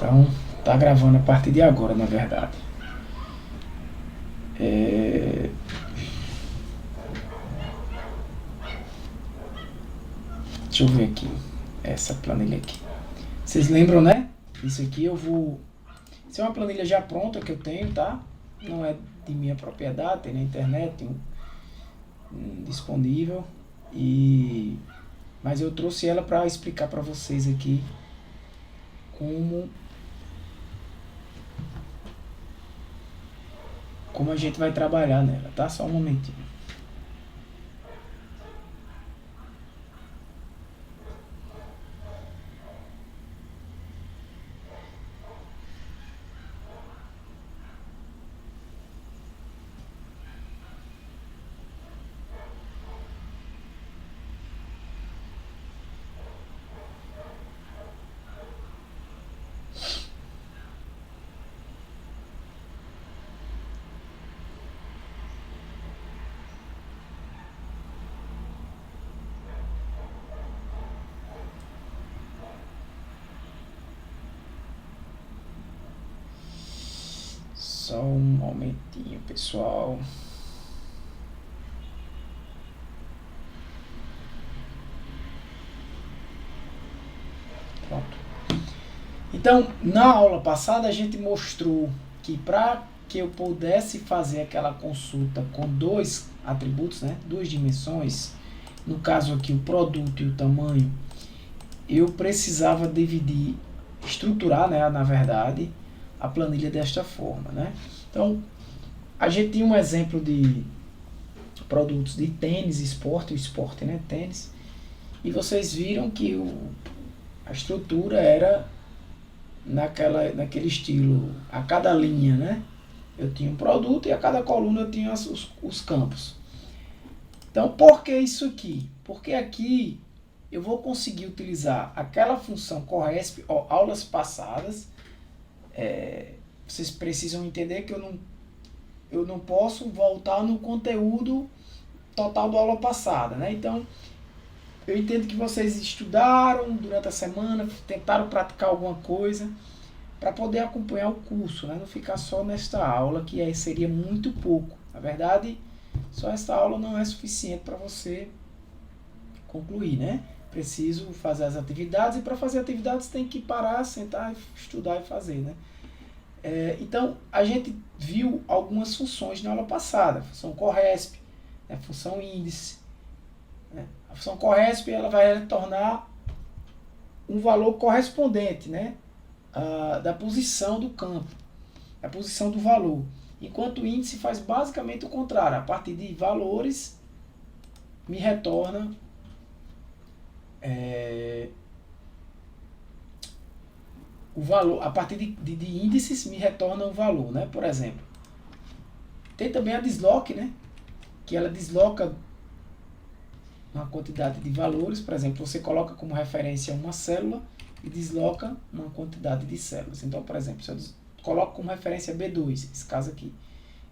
Então, tá gravando a partir de agora, na verdade. Deixa eu ver aqui. Essa planilha aqui. Vocês lembram, né? Isso aqui eu vou... Isso é uma planilha já pronta que eu tenho, tá? Não é de minha propriedade, tem na internet, tem disponível. Mas eu trouxe ela para explicar para vocês aqui como a gente vai trabalhar nela, tá? Só um momentinho. Só um momentinho, pessoal. Pronto. Então, na aula passada a gente mostrou que para que eu pudesse fazer aquela consulta com dois atributos, né, duas dimensões, no caso aqui o produto e o tamanho, eu precisava dividir, estruturar, né, na verdade, a planilha desta forma, né? Então, a gente tinha um exemplo de produtos de tênis, esporte, o esporte, né, tênis, e vocês viram que a estrutura era naquele estilo, a cada linha, né, eu tinha um produto e a cada coluna eu tinha os campos. Então, por que isso aqui? Porque aqui eu vou conseguir utilizar aquela função corresp, aulas passadas. Vocês precisam entender que eu não posso voltar no conteúdo total da aula passada, né? Então, eu entendo que vocês estudaram durante a semana, tentaram praticar alguma coisa para poder acompanhar o curso, né? Não ficar só nesta aula, que aí seria muito pouco. Na verdade, só esta aula não é suficiente para você concluir, né? Preciso fazer as atividades, e para fazer atividades tem que parar, sentar, estudar e fazer, né? Então, a gente viu algumas funções na aula passada. A função corresp, né? Função índice. Né? A função corresp, ela vai retornar um valor correspondente, né? Da posição do campo, da posição do valor. Enquanto o índice faz basicamente o contrário. A partir de valores, me retorna o valor. A partir de índices, me retorna o valor, né? Por exemplo, tem também a desloque, né? Que ela desloca uma quantidade de valores. Por exemplo, você coloca como referência uma célula e desloca uma quantidade de células. Então, por exemplo, se eu coloco como referência B2, esse caso aqui,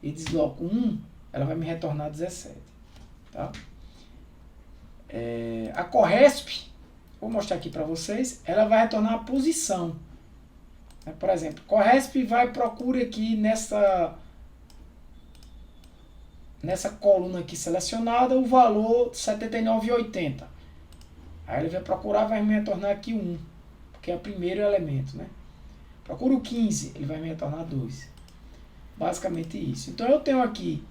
e desloco 1, ela vai me retornar 17. Tá? A corresp, vou mostrar aqui para vocês, ela vai retornar a posição. Por exemplo, corresp vai procura aqui nessa coluna aqui selecionada o valor 79,80. Aí ele vai procurar, vai me retornar aqui 1, porque é o primeiro elemento, né? Procura o 15, ele vai me retornar 2. Basicamente isso. Então eu tenho aqui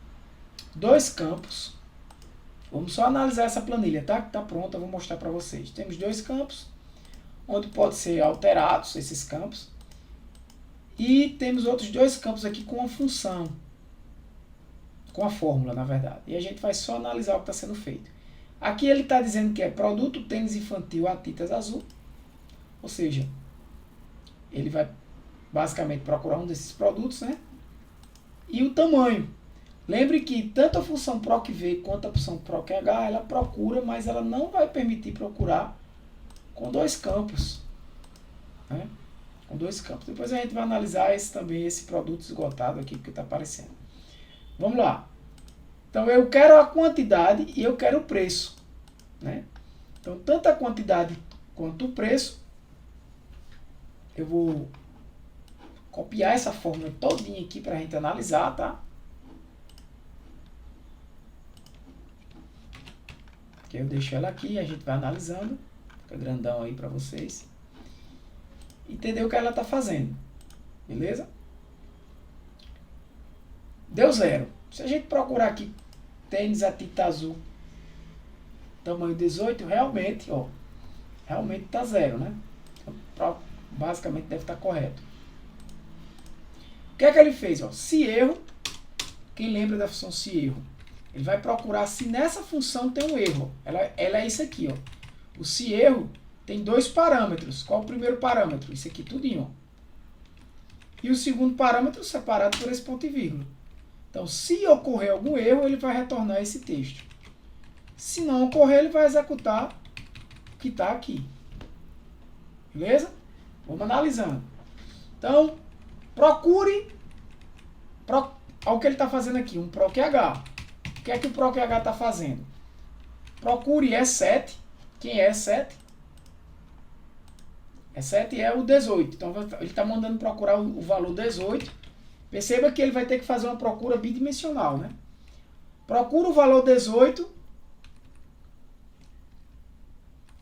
dois campos. Vamos só analisar essa planilha, tá? Que está pronta, eu vou mostrar para vocês. Temos dois campos, onde pode ser alterados esses campos. E temos outros dois campos aqui com a função, com a fórmula, na verdade. E a gente vai só analisar o que está sendo feito. Aqui ele está dizendo que é produto tênis infantil Atitas azul. Ou seja, ele vai basicamente procurar um desses produtos, né? E o tamanho. Lembre que tanto a função PROC-V quanto a função PROC-H, ela procura, mas ela não vai permitir procurar com dois campos. Né? Com dois campos. Depois a gente vai analisar também esse produto esgotado aqui que está aparecendo. Vamos lá. Então eu quero a quantidade e eu quero o preço. Né? Então tanto a quantidade quanto o preço, eu vou copiar essa fórmula todinha aqui para a gente analisar, tá? Que eu deixo ela aqui e a gente vai analisando. Fica grandão aí para vocês. Entender o que ela está fazendo. Beleza? Deu 0. Se a gente procurar aqui tênis a tinta azul, tamanho 18, realmente, ó, realmente tá 0, né? Então, basicamente deve estar correto. O que é que ele fez? Ó? Se erro, quem lembra da função se erro? Ele vai procurar se nessa função tem um erro. Ela é isso aqui, ó. O se erro tem 2 parâmetros. Qual o primeiro parâmetro? Isso aqui tudinho, ó. E o segundo parâmetro separado por esse ponto e vírgula. Então, se ocorrer algum erro, ele vai retornar esse texto. Se não ocorrer, ele vai executar o que está aqui. Beleza? Vamos analisando. Então, procure... Olha o que ele está fazendo aqui, um PROQH. O que é que o PROQH está fazendo? Procure E7. Quem é E7? E7 é o 18. Então, ele está mandando procurar o valor 18. Perceba que ele vai ter que fazer uma procura bidimensional, né? Procura o valor 18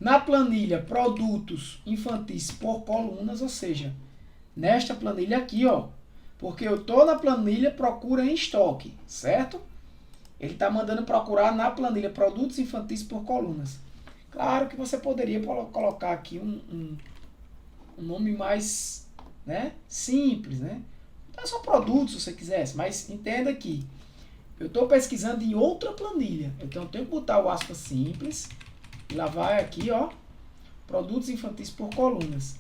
na planilha produtos infantis por colunas, ou seja, nesta planilha aqui, ó, porque eu estou na planilha procura em estoque, certo? Ele está mandando procurar na planilha produtos infantis por colunas. Claro que você poderia colocar aqui um nome mais, né, simples, né? Não é só produtos, se você quisesse, mas entenda que eu estou pesquisando em outra planilha. Então eu tenho que botar o aspas simples e lá vai aqui, ó, produtos infantis por colunas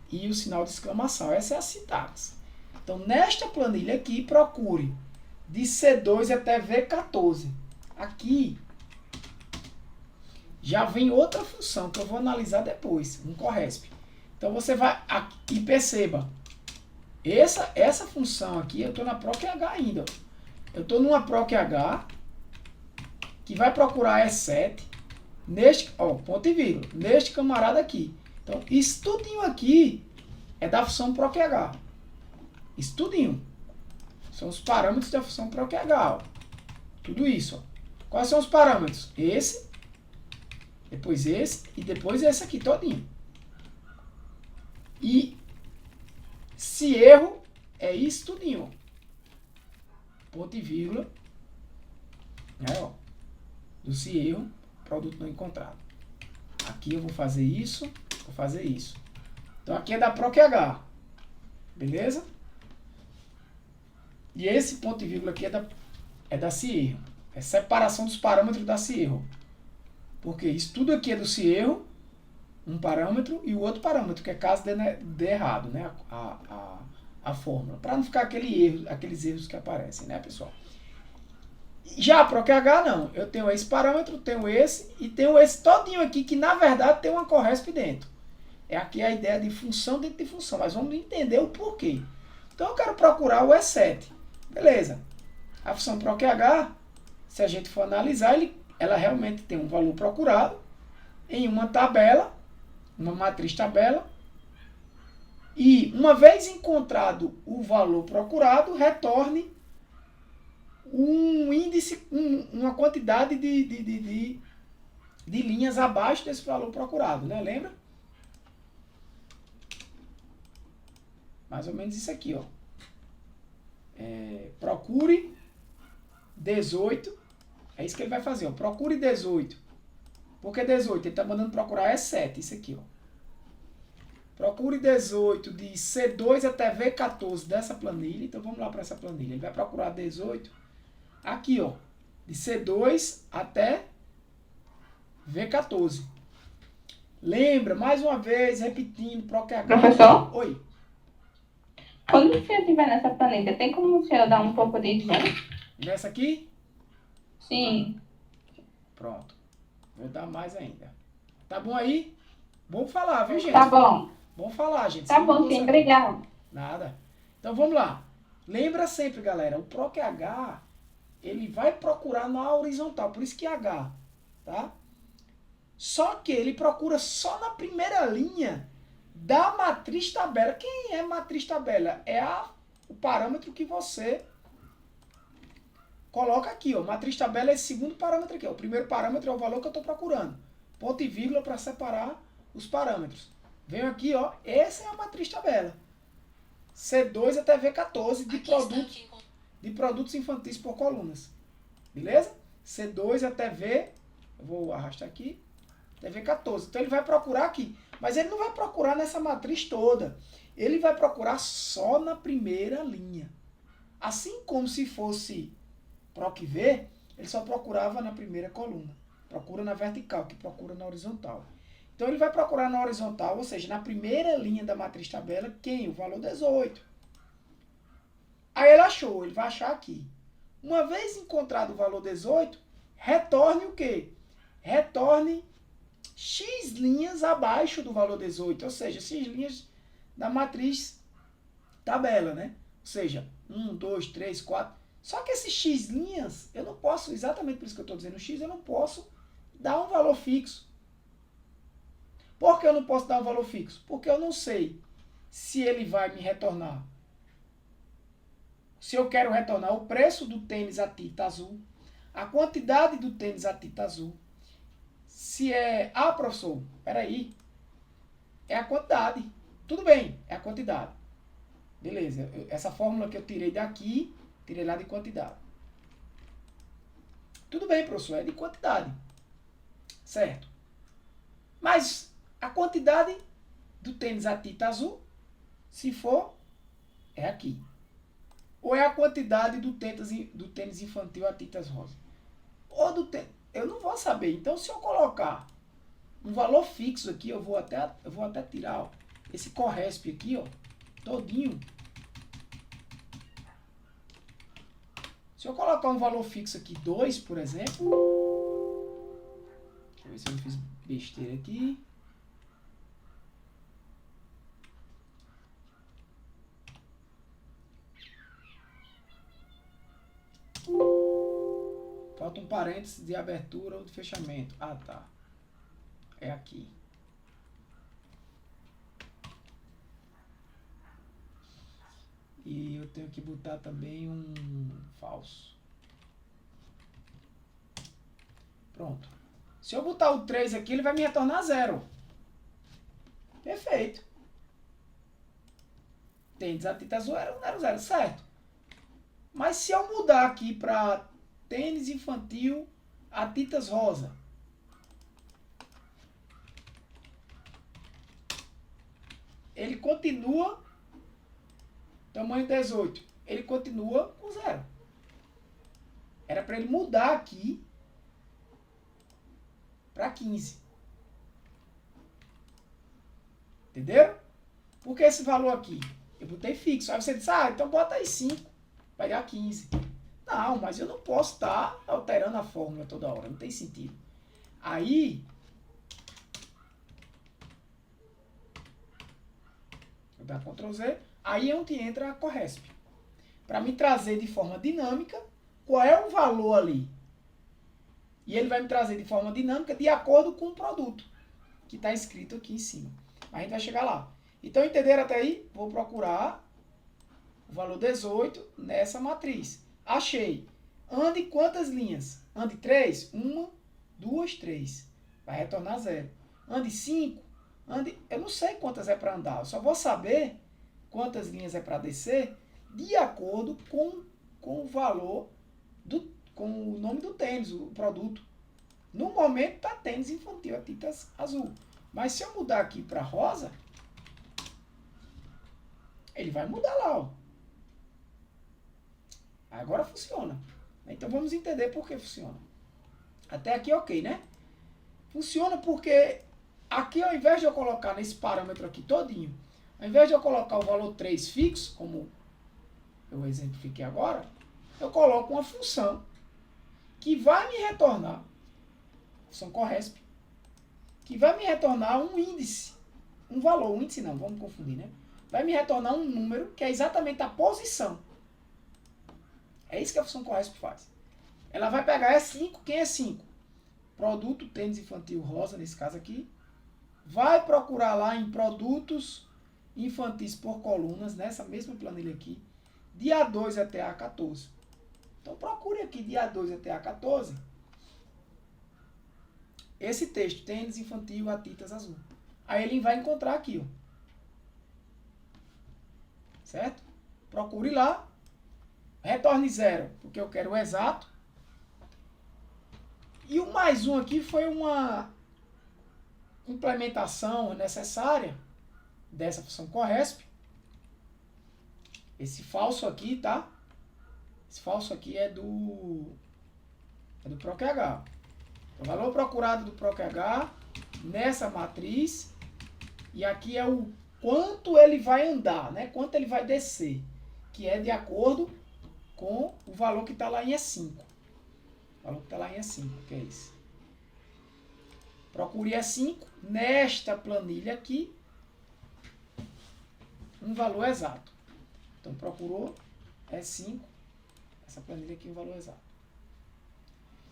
e o sinal de exclamação. Essa é a sintaxe. Então nesta planilha aqui, procure de C2 até V14. Aqui já vem outra função que eu vou analisar depois, um corresp. Então você vai aqui e perceba, essa função aqui, eu estou na PROQH ainda. Eu estou numa PROQH que vai procurar E7 neste, ó, ponto e vírgula, neste camarada aqui. Então, isso tudinho aqui é da função PROQH. Isso tudinho. São os parâmetros da função PROQH. Ó. Tudo isso. Ó. Quais são os parâmetros? Esse, depois esse e depois esse aqui todinho. E se erro, é isso tudinho. Ponto e vírgula. Né, ó, do se erro, produto não encontrado. Aqui eu vou fazer isso, vou fazer isso. Então aqui é da PROQH. Beleza? E esse ponto e vírgula aqui é da se erro. É separação dos parâmetros da se erro. Porque isso tudo aqui é do se erro, um parâmetro e o outro parâmetro, que é caso dê errado, né? A fórmula. Para não ficar aqueles erros que aparecem, né, pessoal? Já a PROQH não. Eu tenho esse parâmetro, tenho esse e tenho esse todinho aqui, que na verdade tem uma corresp dentro. É aqui a ideia de função dentro de função, mas vamos entender o porquê. Então eu quero procurar o E7. Beleza. A função PROQH, se a gente for analisar, ela realmente tem um valor procurado em uma tabela, uma matriz tabela, e uma vez encontrado o valor procurado, retorne um índice, uma quantidade de linhas abaixo desse valor procurado, né? Lembra? Mais ou menos isso aqui, ó. Procure 18, é isso que ele vai fazer, ó. Procure 18. Por que 18? Ele está mandando procurar E7, isso aqui, ó. Procure 18 de C2 até V14 dessa planilha. Então vamos lá para essa planilha. Ele vai procurar 18 aqui, ó, de C2 até V14. Lembra, mais uma vez, repetindo, PROQH. Professor? Oi. Quando o senhor estiver nessa planilha, tem como o senhor dar um pouco de zoom? Nessa aqui? Sim. Pronto. Vou dar mais ainda. Tá bom aí? Bom falar, viu, gente? Tá bom. Bom falar, gente. Tá bom, sim. Obrigado. Nada. Então vamos lá. Lembra sempre, galera, o PROQH, ele vai procurar na horizontal, por isso que é H, tá? Só que ele procura só na primeira linha da matriz tabela. Quem é matriz tabela? É o parâmetro que você coloca aqui, ó. Matriz tabela é esse segundo parâmetro aqui, ó. O primeiro parâmetro é o valor que eu estou procurando. Ponto e vírgula para separar os parâmetros. Venho aqui, ó. Essa é a matriz tabela. C2 até V14 de produtos infantis por colunas. Beleza? C2 até V, eu vou arrastar aqui, até V14. Então ele vai procurar aqui. Mas ele não vai procurar nessa matriz toda. Ele vai procurar só na primeira linha. Assim como se fosse PROC-V, ele só procurava na primeira coluna. Procura na vertical, que procura na horizontal. Então ele vai procurar na horizontal, ou seja, na primeira linha da matriz tabela, quem? O valor 18. Aí ele achou, ele vai achar aqui. Uma vez encontrado o valor 18, retorne o quê? Retorne X linhas abaixo do valor 18, ou seja, X linhas da matriz tabela, né? Ou seja, 1, 2, 3, 4. Só que esses X linhas, eu não posso, exatamente por isso que eu estou dizendo X, eu não posso dar um valor fixo. Por que eu não posso dar um valor fixo? Porque eu não sei se ele vai me retornar. Se eu quero retornar o preço do tênis a tinta azul, a quantidade do tênis a tinta azul, se é... Ah, professor, peraí. É a quantidade. Tudo bem, é a quantidade. Beleza, essa fórmula que eu tirei daqui, tirei lá de quantidade. Tudo bem, professor, é de quantidade. Certo. Mas a quantidade do tênis a tinta azul, se for, é aqui. Ou é a quantidade do tênis infantil a tintas rosa? Ou do tênis... Eu não vou saber. Então, se eu colocar um valor fixo aqui, eu vou até tirar ó, esse Corresp aqui, ó, todinho. Se eu colocar um valor fixo aqui, 2, por exemplo. Deixa eu ver se eu não fiz besteira aqui. Falta um parênteses de abertura ou de fechamento. Ah, tá. É aqui. E eu tenho que botar também um falso. Pronto. Se eu botar o 3 aqui, ele vai me retornar 0. Perfeito. Tênis a tinta azul era 0, certo? Mas se eu mudar aqui para tênis infantil a tintas rosa, ele continua, tamanho 18, ele continua com 0. Era para ele mudar aqui para 15. Entenderam? Por que esse valor aqui? Eu botei fixo. Aí você disse, então bota aí 5, vai dar 15. Não, mas eu não posso estar alterando a fórmula toda hora, não tem sentido. Aí, vou dar Ctrl Z, aí é onde entra a Corresp. Para me trazer de forma dinâmica qual é o valor ali. E ele vai me trazer de forma dinâmica de acordo com o produto que está escrito aqui em cima. Mas a gente vai chegar lá. Então, entenderam até aí? Vou procurar o valor 18 nessa matriz. Achei. Ande quantas linhas? Ande 3? 1, 2, 3. Vai retornar 0. Ande 5? Ande... Eu não sei quantas é para andar. Eu só vou saber quantas linhas é para descer de acordo com o valor, com o nome do tênis, o produto. No momento está tênis infantil, a tintas azul. Mas se eu mudar aqui para rosa, ele vai mudar lá, ó. Agora funciona. Então vamos entender por que funciona. Até aqui ok, né? Funciona porque aqui, ao invés de eu colocar nesse parâmetro aqui todinho, ao invés de eu colocar o valor 3 fixo, como eu exemplifiquei agora, eu coloco uma função que vai me retornar, função Corresp, que vai me retornar um índice, um valor, um índice não, vamos confundir, né? Vai me retornar um número que é exatamente a posição. É isso que a função Corresp faz. Ela vai pegar, é 5, quem é 5? Produto tênis infantil rosa, nesse caso aqui, vai procurar lá em produtos infantis por colunas, nessa mesma planilha aqui, de A2 até A14. Então procure aqui de A2 até A14 esse texto, tênis infantil a tintas azul. Aí ele vai encontrar aqui, ó. Certo? Procure lá, retorne 0, porque eu quero o exato. E o mais um aqui foi uma implementação necessária dessa função corresp. Esse falso aqui, tá? Esse falso aqui é do PROC-H. O valor procurado do PROC-H nessa matriz. E aqui é o quanto ele vai andar, né? Quanto ele vai descer. Que é de acordo com o valor que está lá em E5. O valor que está lá em E5, que é esse. Procure E5 nesta planilha aqui. Um valor exato. Então procurou E5. Essa planilha aqui, um valor exato.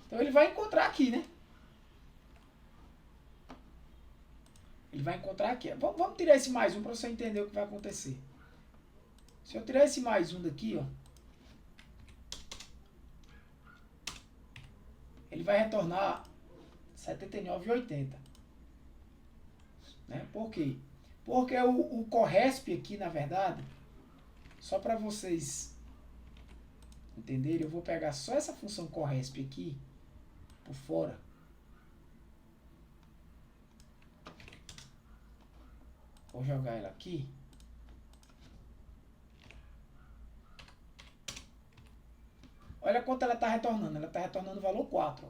Então ele vai encontrar aqui, né? Ele vai encontrar aqui. Vamos tirar esse mais um para você entender o que vai acontecer. Se eu tirar esse mais um daqui, ó, ele vai retornar 79,80. Né? Por quê? Porque o corresp aqui, na verdade, só para vocês entenderem, eu vou pegar só essa função corresp aqui, por fora. Vou jogar ela aqui. Olha quanto ela está retornando. Ela está retornando o valor 4. Ó.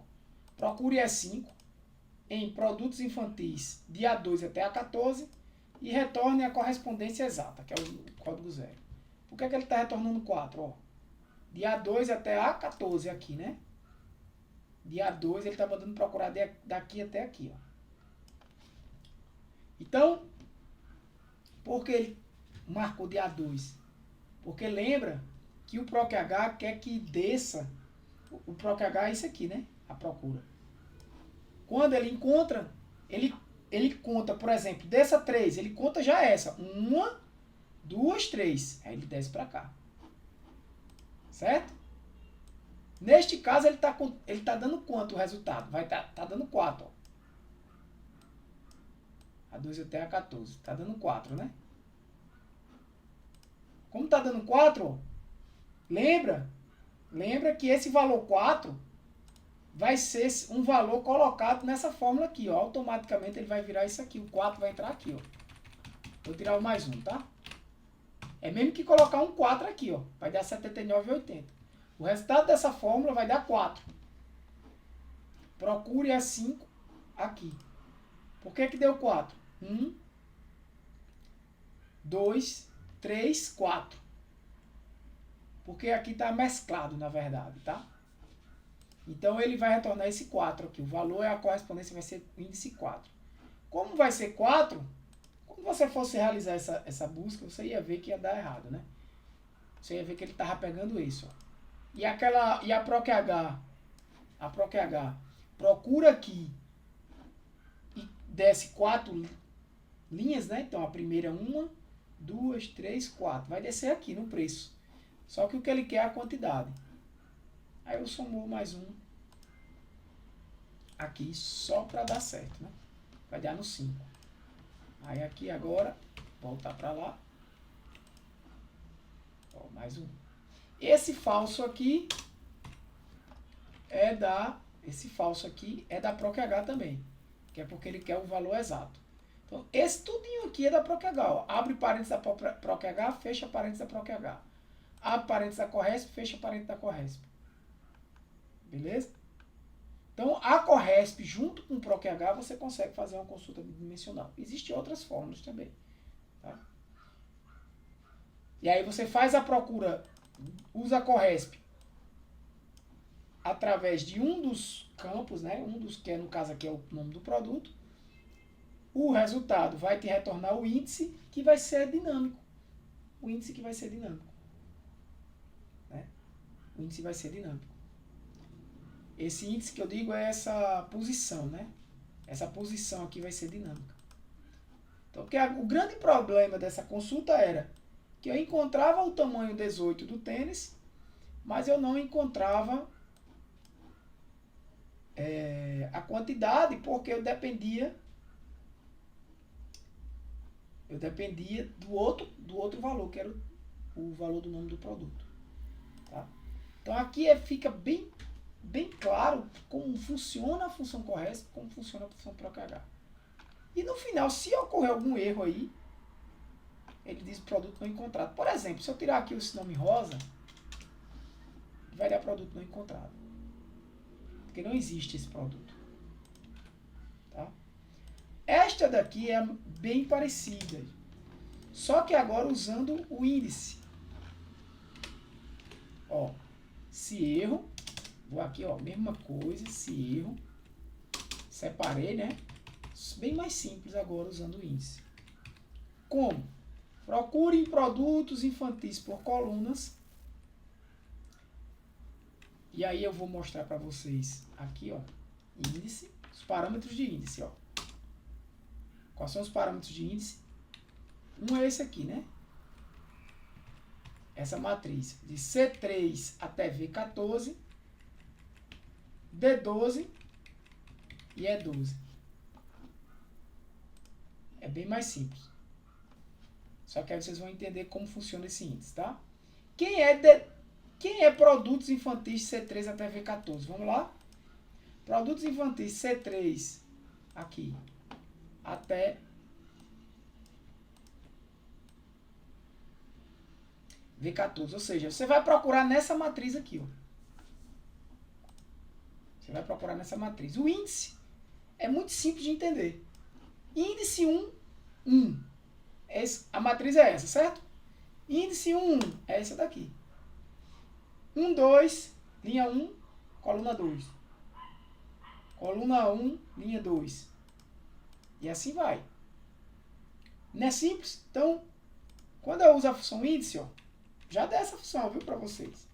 Procure E5 em produtos infantis de A2 até A14 e retorne a correspondência exata, que é o código 0. Por que ele está retornando 4? Ó? De A2 até A14 aqui, né? De A2 ele está mandando procurar daqui até aqui. Ó. Então, por que ele marcou de A2? Porque lembra que o PROC-H quer que desça. O PROC-H é isso aqui, né? A procura. Quando ele encontra, ele conta, por exemplo, dessa 3, ele conta já essa. 1, 2, 3. Aí ele desce para cá. Certo? Neste caso, ele tá dando quanto o resultado? Tá dando 4. Ó. A2 até A14. Tá dando 4, né? Como tá dando 4, ó, lembra que esse valor 4 vai ser um valor colocado nessa fórmula aqui, ó. Automaticamente ele vai virar isso aqui. O 4 vai entrar aqui, ó. Vou tirar o mais um, tá? É mesmo que colocar um 4 aqui, ó. Vai dar 79,80. O resultado dessa fórmula vai dar 4. Procure a 5 aqui. Por que deu 4? 1, 2, 3, 4. Porque aqui está mesclado, na verdade, tá? Então, ele vai retornar esse 4 aqui. O valor é a correspondência, vai ser o índice 4. Como vai ser 4, quando você fosse realizar essa busca, você ia ver que ia dar errado, né? Você ia ver que ele estava pegando isso, ó. E a PROC-H procura aqui e desce 4 linhas, né? Então, a primeira 1, 2, 3, 4. Vai descer aqui no preço. Só que o que ele quer é a quantidade. Aí eu somo mais um aqui só para dar certo, né? Vai dar no 5. Aí aqui agora, voltar para lá. Ó, mais um. Esse falso aqui é da PROC-H também. Que é porque ele quer o valor exato. Então, esse tudinho aqui é da PROC-H. Ó. Abre parênteses da PROC-H, fecha parênteses da PROC-H. Abre parênteses da Corresp, fecha parênteses da Corresp. Beleza? Então, a Corresp junto com o PROC-H você consegue fazer uma consulta bidimensional. Existem outras fórmulas também. Tá? E aí você faz a procura, usa a Corresp através de um dos campos, né? Um dos que no caso aqui é o nome do produto. O resultado vai te retornar o índice que vai ser dinâmico. O índice que vai ser dinâmico. Né? O índice vai ser dinâmico. Esse índice que eu digo é essa posição, né? Essa posição aqui vai ser dinâmica. Então, porque o grande problema dessa consulta era que eu encontrava o tamanho 18 do tênis, mas eu não encontrava a quantidade, porque eu dependia do outro valor, que era o valor do nome do produto. Tá? Então aqui fica bem claro como funciona a função correct, como funciona a função procH. E no final, se ocorrer algum erro aí, ele diz produto não encontrado. Por exemplo, se eu tirar aqui esse nome rosa, vai dar produto não encontrado. Porque não existe esse produto. Tá? Esta daqui é bem parecida. Só que agora usando o índice. Ó, se erro, vou aqui, ó, mesma coisa, se erro, separei, né? Bem mais simples agora usando o índice. Como? Procure em produtos infantis por colunas. E aí eu vou mostrar para vocês aqui, ó, índice, os parâmetros de índice, ó. Quais são os parâmetros de índice? Um é esse aqui, né? Essa matriz de C3 até V14, D12 e E12. É bem mais simples. Só que aí vocês vão entender como funciona esse índice, tá? Quem é produtos infantis C3 até V14? Vamos lá? Produtos infantis C3 aqui até V14. Ou seja, você vai procurar nessa matriz aqui, ó. Você vai procurar nessa matriz. O índice é muito simples de entender. Índice 1, 1. A matriz é essa, certo? Índice 1, 1 é essa daqui. 1, 2, linha 1, coluna 2. Coluna 1, linha 2. E assim vai. Não é simples? Então, quando eu uso a função índice, ó, já dá essa função, viu, para vocês.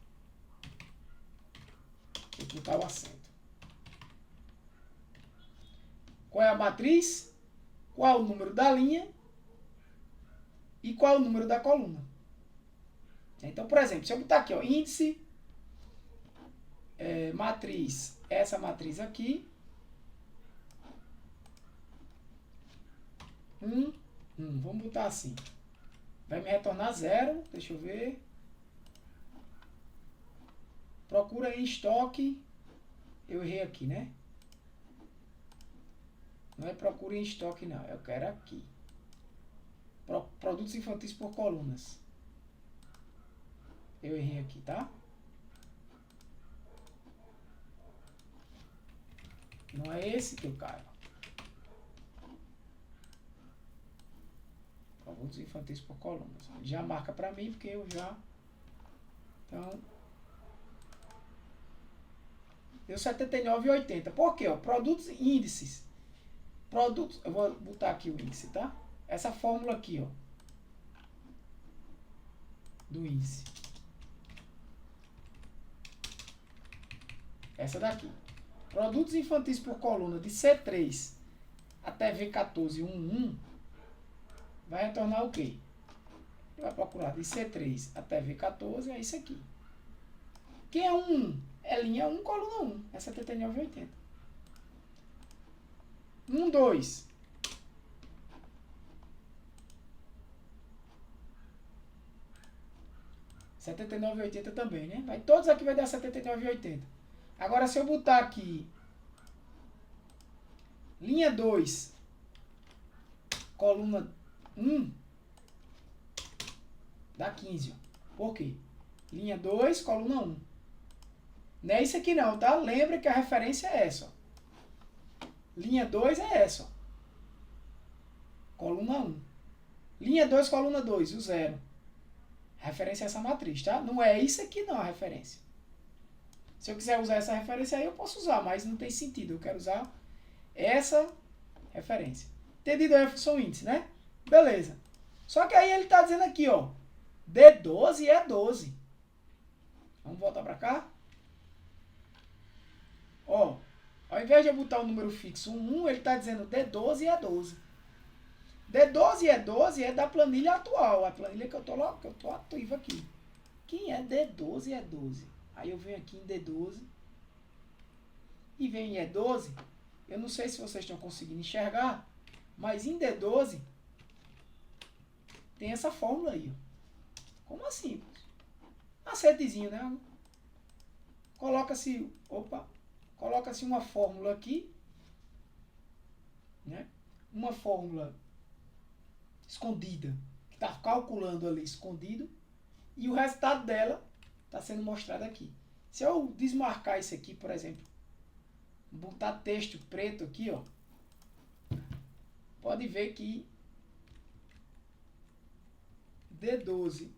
Vou botar o acento. Qual é a matriz? Qual é o número da linha? E qual é o número da coluna? Então, por exemplo, se eu botar aqui, ó, índice, matriz, essa matriz aqui, 1, 1, vamos botar assim. Vai me retornar 0, deixa eu ver. Procura em estoque, eu errei aqui, né? Não é procura em estoque, não, eu quero aqui. Produtos infantis por colunas. Eu errei aqui, tá? Não é esse que eu quero. Produtos infantis por colunas. Já marca pra mim, porque eu já... Então... Deu 79,80. Por quê? Ó, produtos índices. Produtos... Eu vou botar aqui o índice, tá? Essa fórmula aqui, ó. Do índice. Essa daqui. Produtos infantis por coluna de C3 até V14, 1, 1. Vai retornar o quê? Vai procurar de C3 até V14, é isso aqui. Quem é 1? É linha 1, coluna 1. É 79,80. 1, 2. R$ 79,80 também, né? Todos aqui vai dar 79,80. Agora, se eu botar aqui linha 2, coluna 1, dá 15. Ó. Por quê? Linha 2, coluna 1. Não é isso aqui não, tá? Lembra que a referência é essa. Ó. Linha 2 é essa. Ó. Coluna 1. Linha 2, coluna 2, o 0. Referência a essa matriz, tá? Não é isso aqui não a referência. Se eu quiser usar essa referência aí, eu posso usar, mas não tem sentido. Eu quero usar essa referência. Entendido aí a função índice, né? Beleza. Só que aí ele está dizendo aqui, ó. D12 e E12. Vamos voltar para cá. Ó. Ao invés de eu botar o número fixo 1, 1, ele está dizendo D12 e E12. D12 e E12 é da planilha atual, a planilha que eu tô ativo aqui. Quem é D12 e E12? Aí eu venho aqui em D12 e venho em E12. Eu não sei se vocês estão conseguindo enxergar, mas em D12 tem essa fórmula aí. Ó. Como assim? Macetezinho, né? Coloca-se uma fórmula aqui, né? Uma fórmula escondida, que está calculando ali escondido, e o resultado dela está sendo mostrado aqui. Se eu desmarcar isso aqui, por exemplo, botar texto preto aqui, ó, pode ver que D12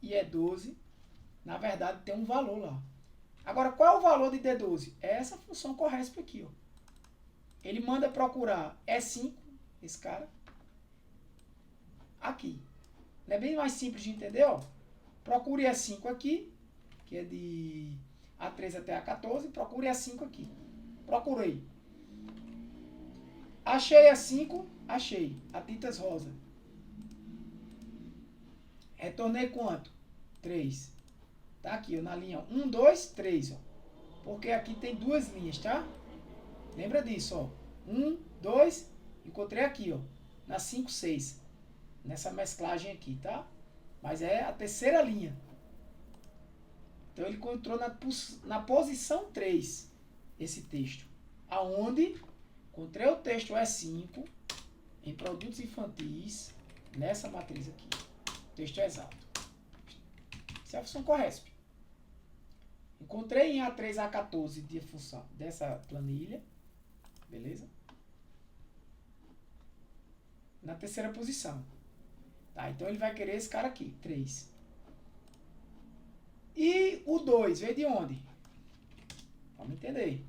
e E12, na verdade, tem um valor lá. Agora, qual é o valor de D12? É essa função corresp aqui, ó. Ele manda procurar E5, esse cara, aqui. Não é bem mais simples de entender, ó. Procure E5 aqui, que é de A13 até A14, procure E5 aqui. Procurei. Achei E5, achei. A tintas rosa. Retornei quanto? 3. Tá aqui, ó, na linha 1, 2, 3, ó. Porque aqui tem duas linhas, tá? Lembra disso, ó. 1, 2, encontrei aqui, ó. Na 5, 6. Nessa mesclagem aqui, tá? Mas é a terceira linha. Então ele encontrou na posição 3 esse texto. Aonde encontrei o texto E5 em produtos infantis nessa matriz aqui. O texto é exato. Essa é a função corresp. Encontrei em A3, A14 de função dessa planilha. Beleza? Na terceira posição. Tá, então ele vai querer esse cara aqui, 3. E o 2 veio de onde? Vamos entender.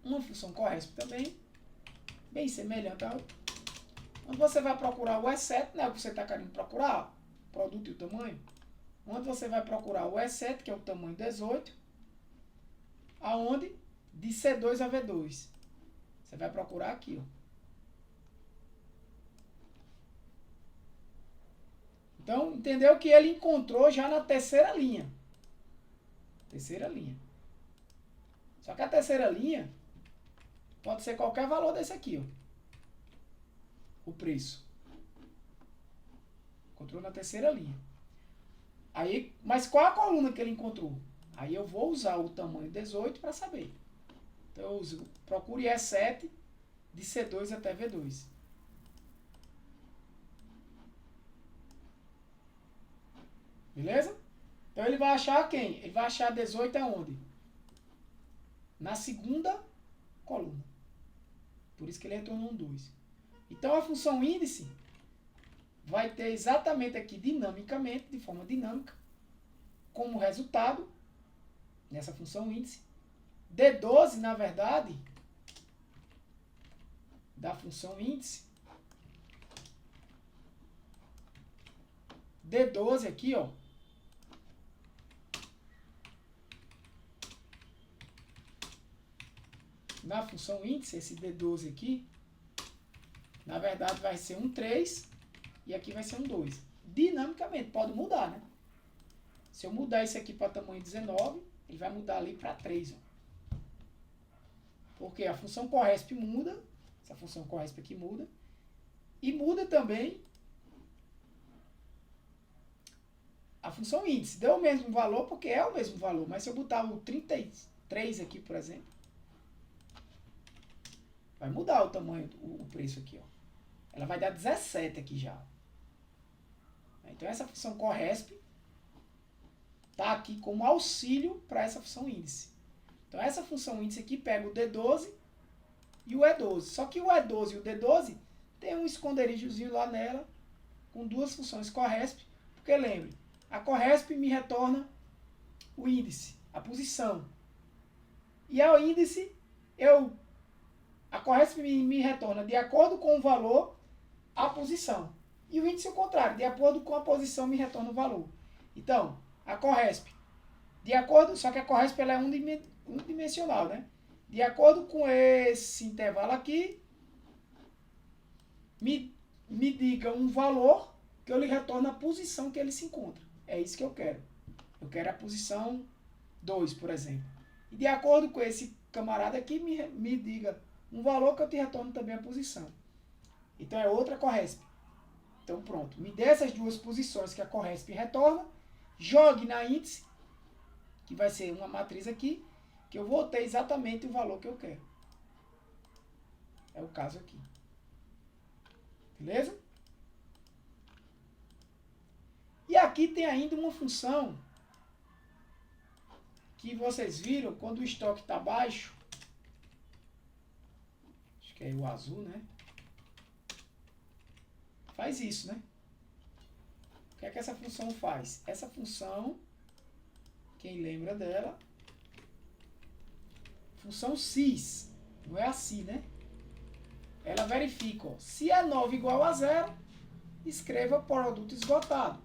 Uma função corresp também, bem semelhante ao... Onde você vai procurar o E7, né, o que você está querendo procurar, produto e o tamanho. Onde você vai procurar o E7, que é o tamanho 18, aonde? De C2 a V2. Você vai procurar aqui, ó. Então, entendeu que ele encontrou já na terceira linha. Terceira linha. Só que a terceira linha pode ser qualquer valor desse aqui, ó. O preço. Encontrou na terceira linha. Aí, mas qual a coluna que ele encontrou? Aí eu vou usar o tamanho 18 para saber. Então eu uso, procure E7 de C2 até V2. Beleza? Então ele vai achar quem? Ele vai achar 18 aonde? Na segunda coluna. Por isso que ele retornou um 2. Então a função índice vai ter exatamente aqui dinamicamente, de forma dinâmica, como resultado, nessa função índice, D12, na verdade, da função índice, D12 aqui, ó, na função índice, esse D12 aqui, na verdade vai ser um 3 e aqui vai ser um 2. Dinamicamente, pode mudar, né? Se eu mudar isso aqui para tamanho 19, ele vai mudar ali para 3. Ó. Porque a função corresp muda, essa função corresp aqui muda, e muda também a função índice. Deu o mesmo valor porque é o mesmo valor, mas se eu botar o 33 aqui, por exemplo, vai mudar o tamanho, o preço aqui, ó. Ela vai dar 17 aqui já. Então essa função corresp está aqui como auxílio para essa função índice. Então essa função índice aqui pega o D12 e o E12. Só que o E12 e o D12 tem um esconderijozinho lá nela com duas funções corresp, porque lembre, a corresp me retorna o índice, a posição. E ao índice, a corresp me retorna de acordo com o valor a posição. E o índice é o contrário, de acordo com a posição me retorna o valor. Então, a corresp, de acordo, só que a corresp ela é unidimensional, né? De acordo com esse intervalo aqui, me diga um valor que eu lhe retorne a posição que ele se encontra. É isso que eu quero. Eu quero a posição 2, por exemplo. E de acordo com esse camarada aqui, me diga um valor que eu te retorno também a posição. Então é outra Corresp. Então pronto, me dê essas duas posições que a Corresp retorna, jogue na índice, que vai ser uma matriz aqui, que eu vou ter exatamente o valor que eu quero. É o caso aqui. Beleza? E aqui tem ainda uma função que vocês viram quando o estoque está baixo. Acho que é o azul, né? Faz isso, né? O que é que essa função faz? Essa função, quem lembra dela? Função cis, não é assim, né? Ela verifica, ó, se é 9 igual a 0, escreva produto esgotado.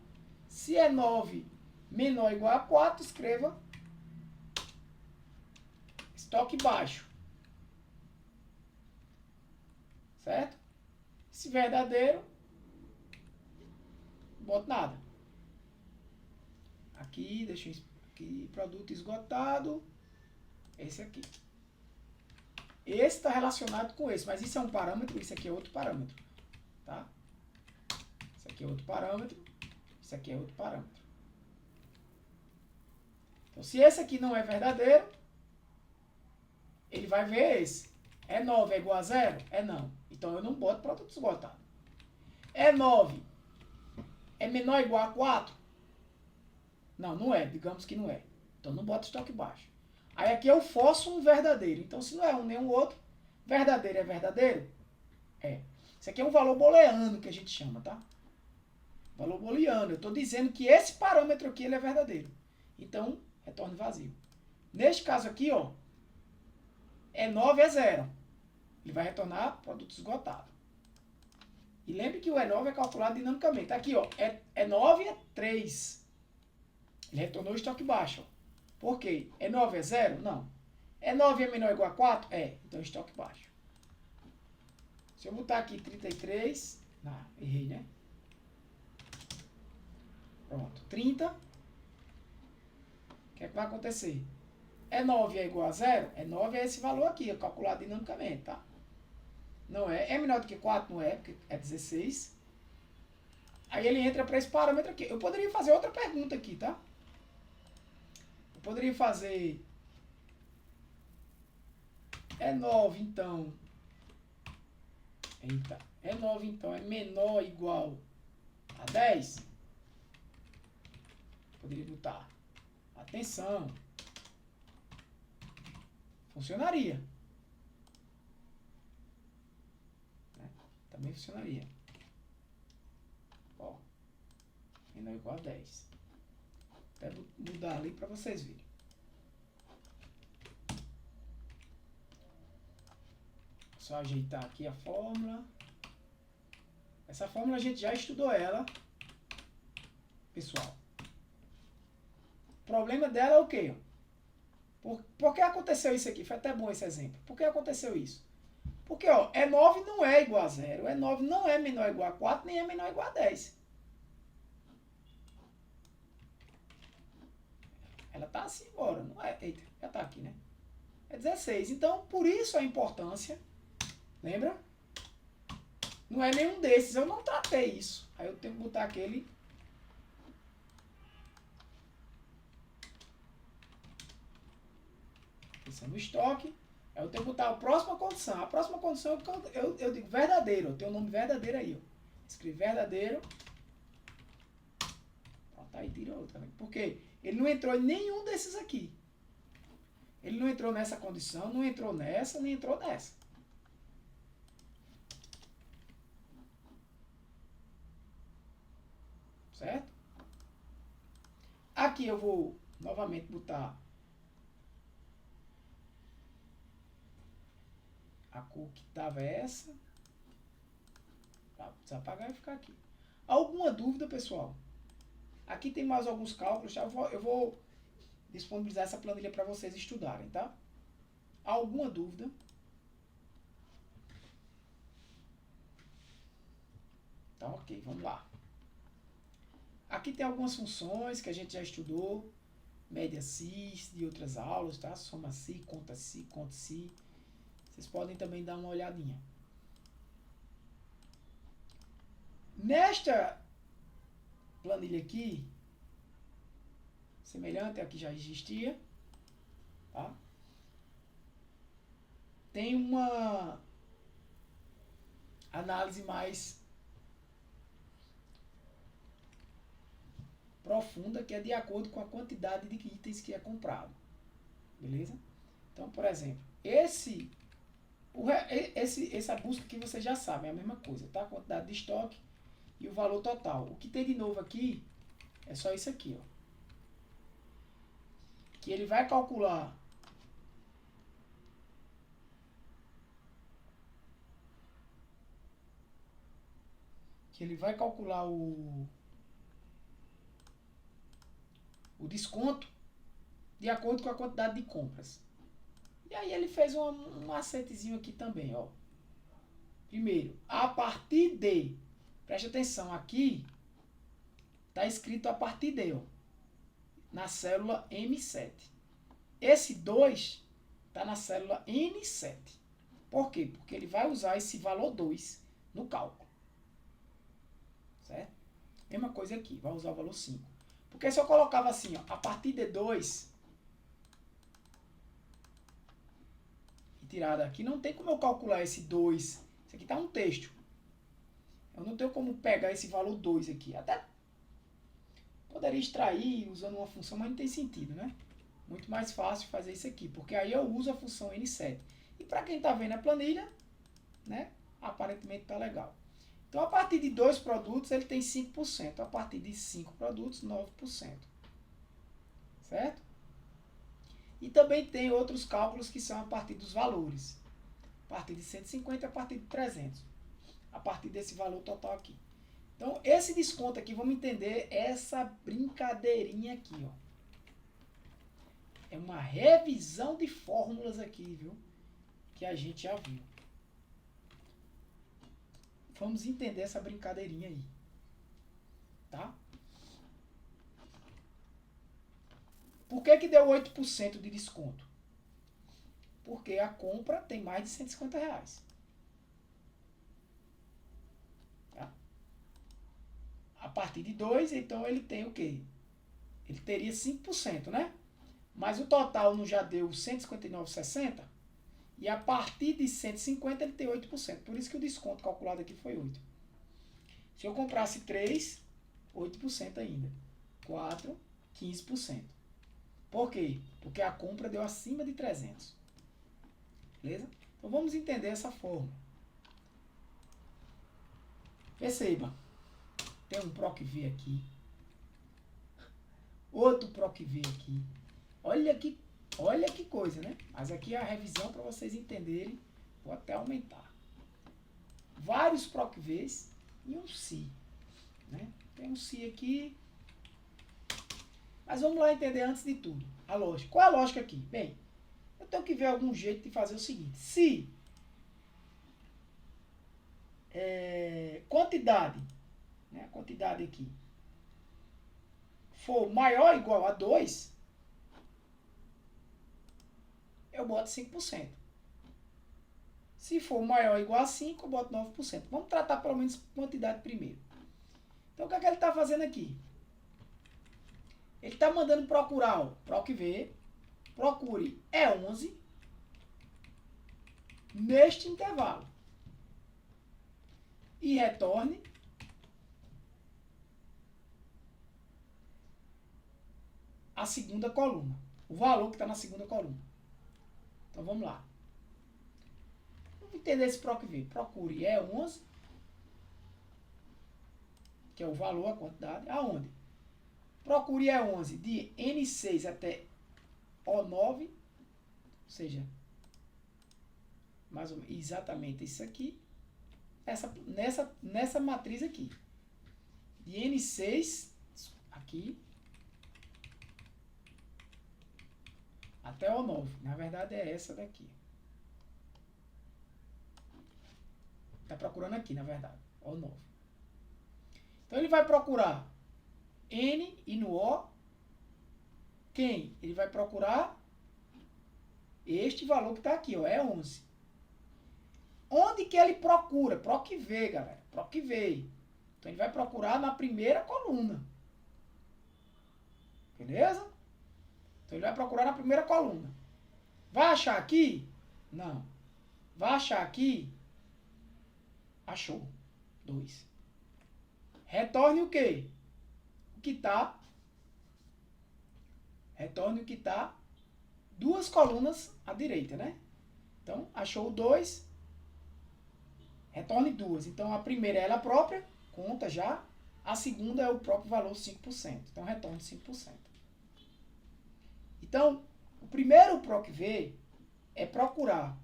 Se é 9 menor ou igual a 4, escreva estoque baixo. Certo? Se verdadeiro, não boto nada. Aqui, deixa eu... Aqui, produto esgotado. Esse aqui. Esse está relacionado com esse, mas isso é um parâmetro, isso aqui é outro parâmetro. Tá? Isso aqui é outro parâmetro, isso aqui é outro parâmetro. Então, se esse aqui não é verdadeiro, ele vai ver esse. É 9 é igual a 0? É não. Então, eu não boto produto esgotado. É 9 é menor ou igual a 4? Não, não é. Digamos que não é. Então, não boto estoque baixo. Aí aqui eu forço um verdadeiro. Então, se não é um nem o outro, verdadeiro é verdadeiro? É. Isso aqui é um valor booleano que a gente chama, tá? Valor booleano. Eu estou dizendo que esse parâmetro aqui ele é verdadeiro. Então, retorne vazio. Neste caso aqui, ó, é 9 é 0. Ele vai retornar produto esgotado. E lembre que o E9 é calculado dinamicamente. Aqui, ó, é 9 é 3. Ele retornou o estoque baixo, ó. Por quê? É 9 é 0? Não. É 9 é menor ou igual a 4? É. Então, estoque baixo. Se eu botar aqui 33... Não, errei, né? Pronto. 30. O que é que vai acontecer? É 9 é igual a 0? É 9 é esse valor aqui, é calculado dinamicamente, tá? Não é. É menor do que 4? Não é, porque é 16. Aí ele entra para esse parâmetro aqui. Eu poderia fazer outra pergunta aqui, tá? Poderia fazer é 9, então. Eita. É 9, então. É menor ou igual a 10? Poderia botar. Atenção. Funcionaria. Também funcionaria. Ó. Menor ou igual a 10. Até mudar ali para vocês verem. Só ajeitar aqui a fórmula. Essa fórmula a gente já estudou ela, pessoal. O problema dela é o quê? Por que aconteceu isso aqui? Foi até bom esse exemplo. Por que aconteceu isso? Porque, ó, E9 não é igual a 0. E9 não é menor ou igual a 4, nem é menor ou igual a 10. Ela tá assim agora, não é? Eita, já tá aqui, né? É 16. Então, por isso a importância, lembra? Não é nenhum desses, eu não tratei isso. Aí eu tenho que botar aquele... Esse é no estoque. Aí eu tenho que botar a próxima condição. A próxima condição eu digo verdadeiro. Eu tenho o nome verdadeiro aí, ó. Escrevi verdadeiro. Pronto, aí tira outra, né? Por quê? Ele não entrou em nenhum desses aqui. Ele não entrou nessa condição, não entrou nessa, nem entrou nessa. Certo? Aqui eu vou novamente botar a cor que estava essa. Tá, desapagar e ficar aqui. Alguma dúvida, pessoal? Aqui tem mais alguns cálculos, tá? Eu vou disponibilizar essa planilha para vocês estudarem, tá? Alguma dúvida? Então, ok, vamos lá. Aqui tem algumas funções que a gente já estudou. Média cis de outras aulas, tá? Soma si, conta si, conta si. Vocês podem também dar uma olhadinha. Nesta planilha aqui, semelhante à que já existia, tá? Tem uma análise mais profunda, que é de acordo com a quantidade de itens que é comprado. Beleza? Então, por exemplo, essa busca que você já sabe, é a mesma coisa, tá? A quantidade de estoque e o valor total. O que tem de novo aqui é só isso aqui, ó. Que ele vai calcular o desconto de acordo com a quantidade de compras. E aí ele fez um macetezinho aqui também, ó. Primeiro, a partir de, preste atenção, aqui está escrito a partir de, ó, na célula M7. Esse 2 está na célula N7. Por quê? Porque ele vai usar esse valor 2 no cálculo. Certo? Mesma coisa aqui, vai usar o valor 5. Porque se eu colocava assim, ó, a partir de 2 e tirar daqui, não tem como eu calcular esse 2. Isso aqui está um texto. Eu não tenho como pegar esse valor 2 aqui. Até poderia extrair usando uma função, mas não tem sentido, né? Muito mais fácil fazer isso aqui, porque aí eu uso a função N7. E para quem está vendo a planilha, né, aparentemente está legal. Então, a partir de 2 produtos, ele tem 5%. A partir de 5 produtos, 9%. Certo? E também tem outros cálculos que são a partir dos valores. A partir de 150 e a partir de 300. A partir desse valor total aqui. Então, esse desconto aqui, vamos entender essa brincadeirinha aqui, ó. É uma revisão de fórmulas aqui, viu? Que a gente já viu. Vamos entender essa brincadeirinha aí. Tá? Por que deu 8% de desconto? Porque a compra tem mais de R$150. Tá? A partir de 2, então ele tem o quê? Ele teria 5%, né? Mas o total não já deu 159,60? E a partir de 150 ele tem 8%. Por isso que o desconto calculado aqui foi 8%. Se eu comprasse 3, 8% ainda. 4, 15%. Por quê? Porque a compra deu acima de 300. Beleza? Então vamos entender essa fórmula. Perceba. Tem um PROC-V aqui. Outro PROC-V aqui. Olha que coisa, né? Mas aqui é a revisão para vocês entenderem. Vou até aumentar. Vários PROC-Vs e um Si. Né? Tem um Si aqui. Mas vamos lá entender antes de tudo a lógica. Qual é a lógica aqui? Bem, eu tenho que ver algum jeito de fazer o seguinte. Se quantidade, né, a quantidade aqui, for maior ou igual a 2, eu boto 5%. Se for maior ou igual a 5, eu boto 9%. Vamos tratar pelo menos quantidade primeiro. Então, o que é que ele está fazendo aqui? Ele está mandando procurar o PROC-V, procure E11 neste intervalo e retorne a segunda coluna, o valor que está na segunda coluna. Então vamos lá. Vamos entender esse PROC-V. Procure E11, que é o valor, a quantidade, aonde? Procure E11 de N6 até O9, ou seja, mais ou menos exatamente isso aqui, nessa matriz aqui. De N6, aqui, até O9. Na verdade é essa daqui. Está procurando aqui, na verdade, O9. Então ele vai procurar N e no O, quem? Ele vai procurar este valor que está aqui, ó, é 11. Onde que ele procura? PROC-V, galera. PROC-V. Então ele vai procurar na primeira coluna. Beleza? Então ele vai procurar na primeira coluna. Vai achar aqui? Não. Vai achar aqui? Achou. 2. Retorne o quê? O que está. Retorne o que está 2 colunas à direita, né? Então, achou 2. Retorne 2. Então, a primeira é ela própria, conta já. A segunda é o próprio valor 5%. Então, retorne 5%. Então, o primeiro PROC-V é procurar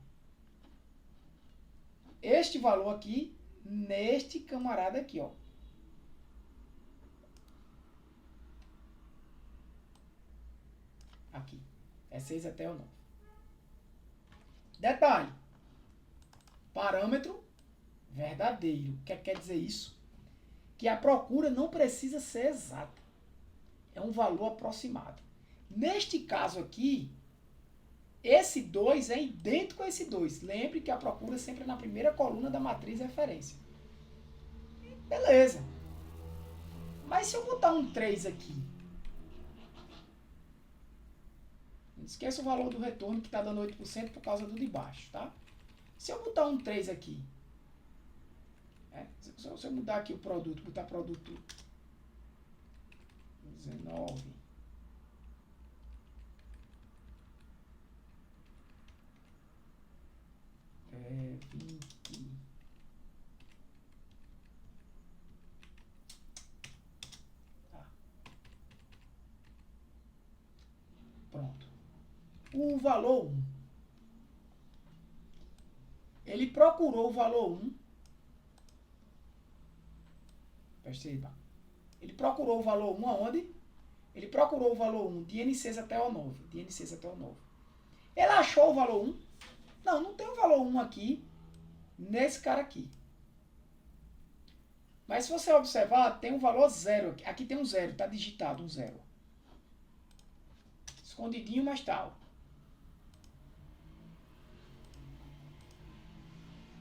este valor aqui neste camarada aqui, ó. Aqui. É 6 até o 9. Detalhe. Parâmetro verdadeiro. O que quer dizer isso? Que a procura não precisa ser exata. É um valor aproximado. Neste caso aqui, esse 2 é idêntico a esse 2. Lembre que a procura sempre é na primeira coluna da matriz referência. Beleza. Mas se eu botar um 3 aqui, não esqueça o valor do retorno que está dando 8% por causa do de baixo, tá? Se eu botar um 3 aqui, se eu mudar aqui o produto, botar produto 19, é 20, tá. Pronto. O valor 1. Ele procurou o valor 1. Perceba. Ele procurou o valor 1 aonde? Ele procurou o valor 1 de N6 até o 9. De N6 até o 9. Ele achou o valor 1? Não, não tem o valor 1 aqui nesse cara aqui. Mas se você observar, tem um valor 0 aqui. Aqui tem um 0, está digitado um 0. Escondidinho, mas tal.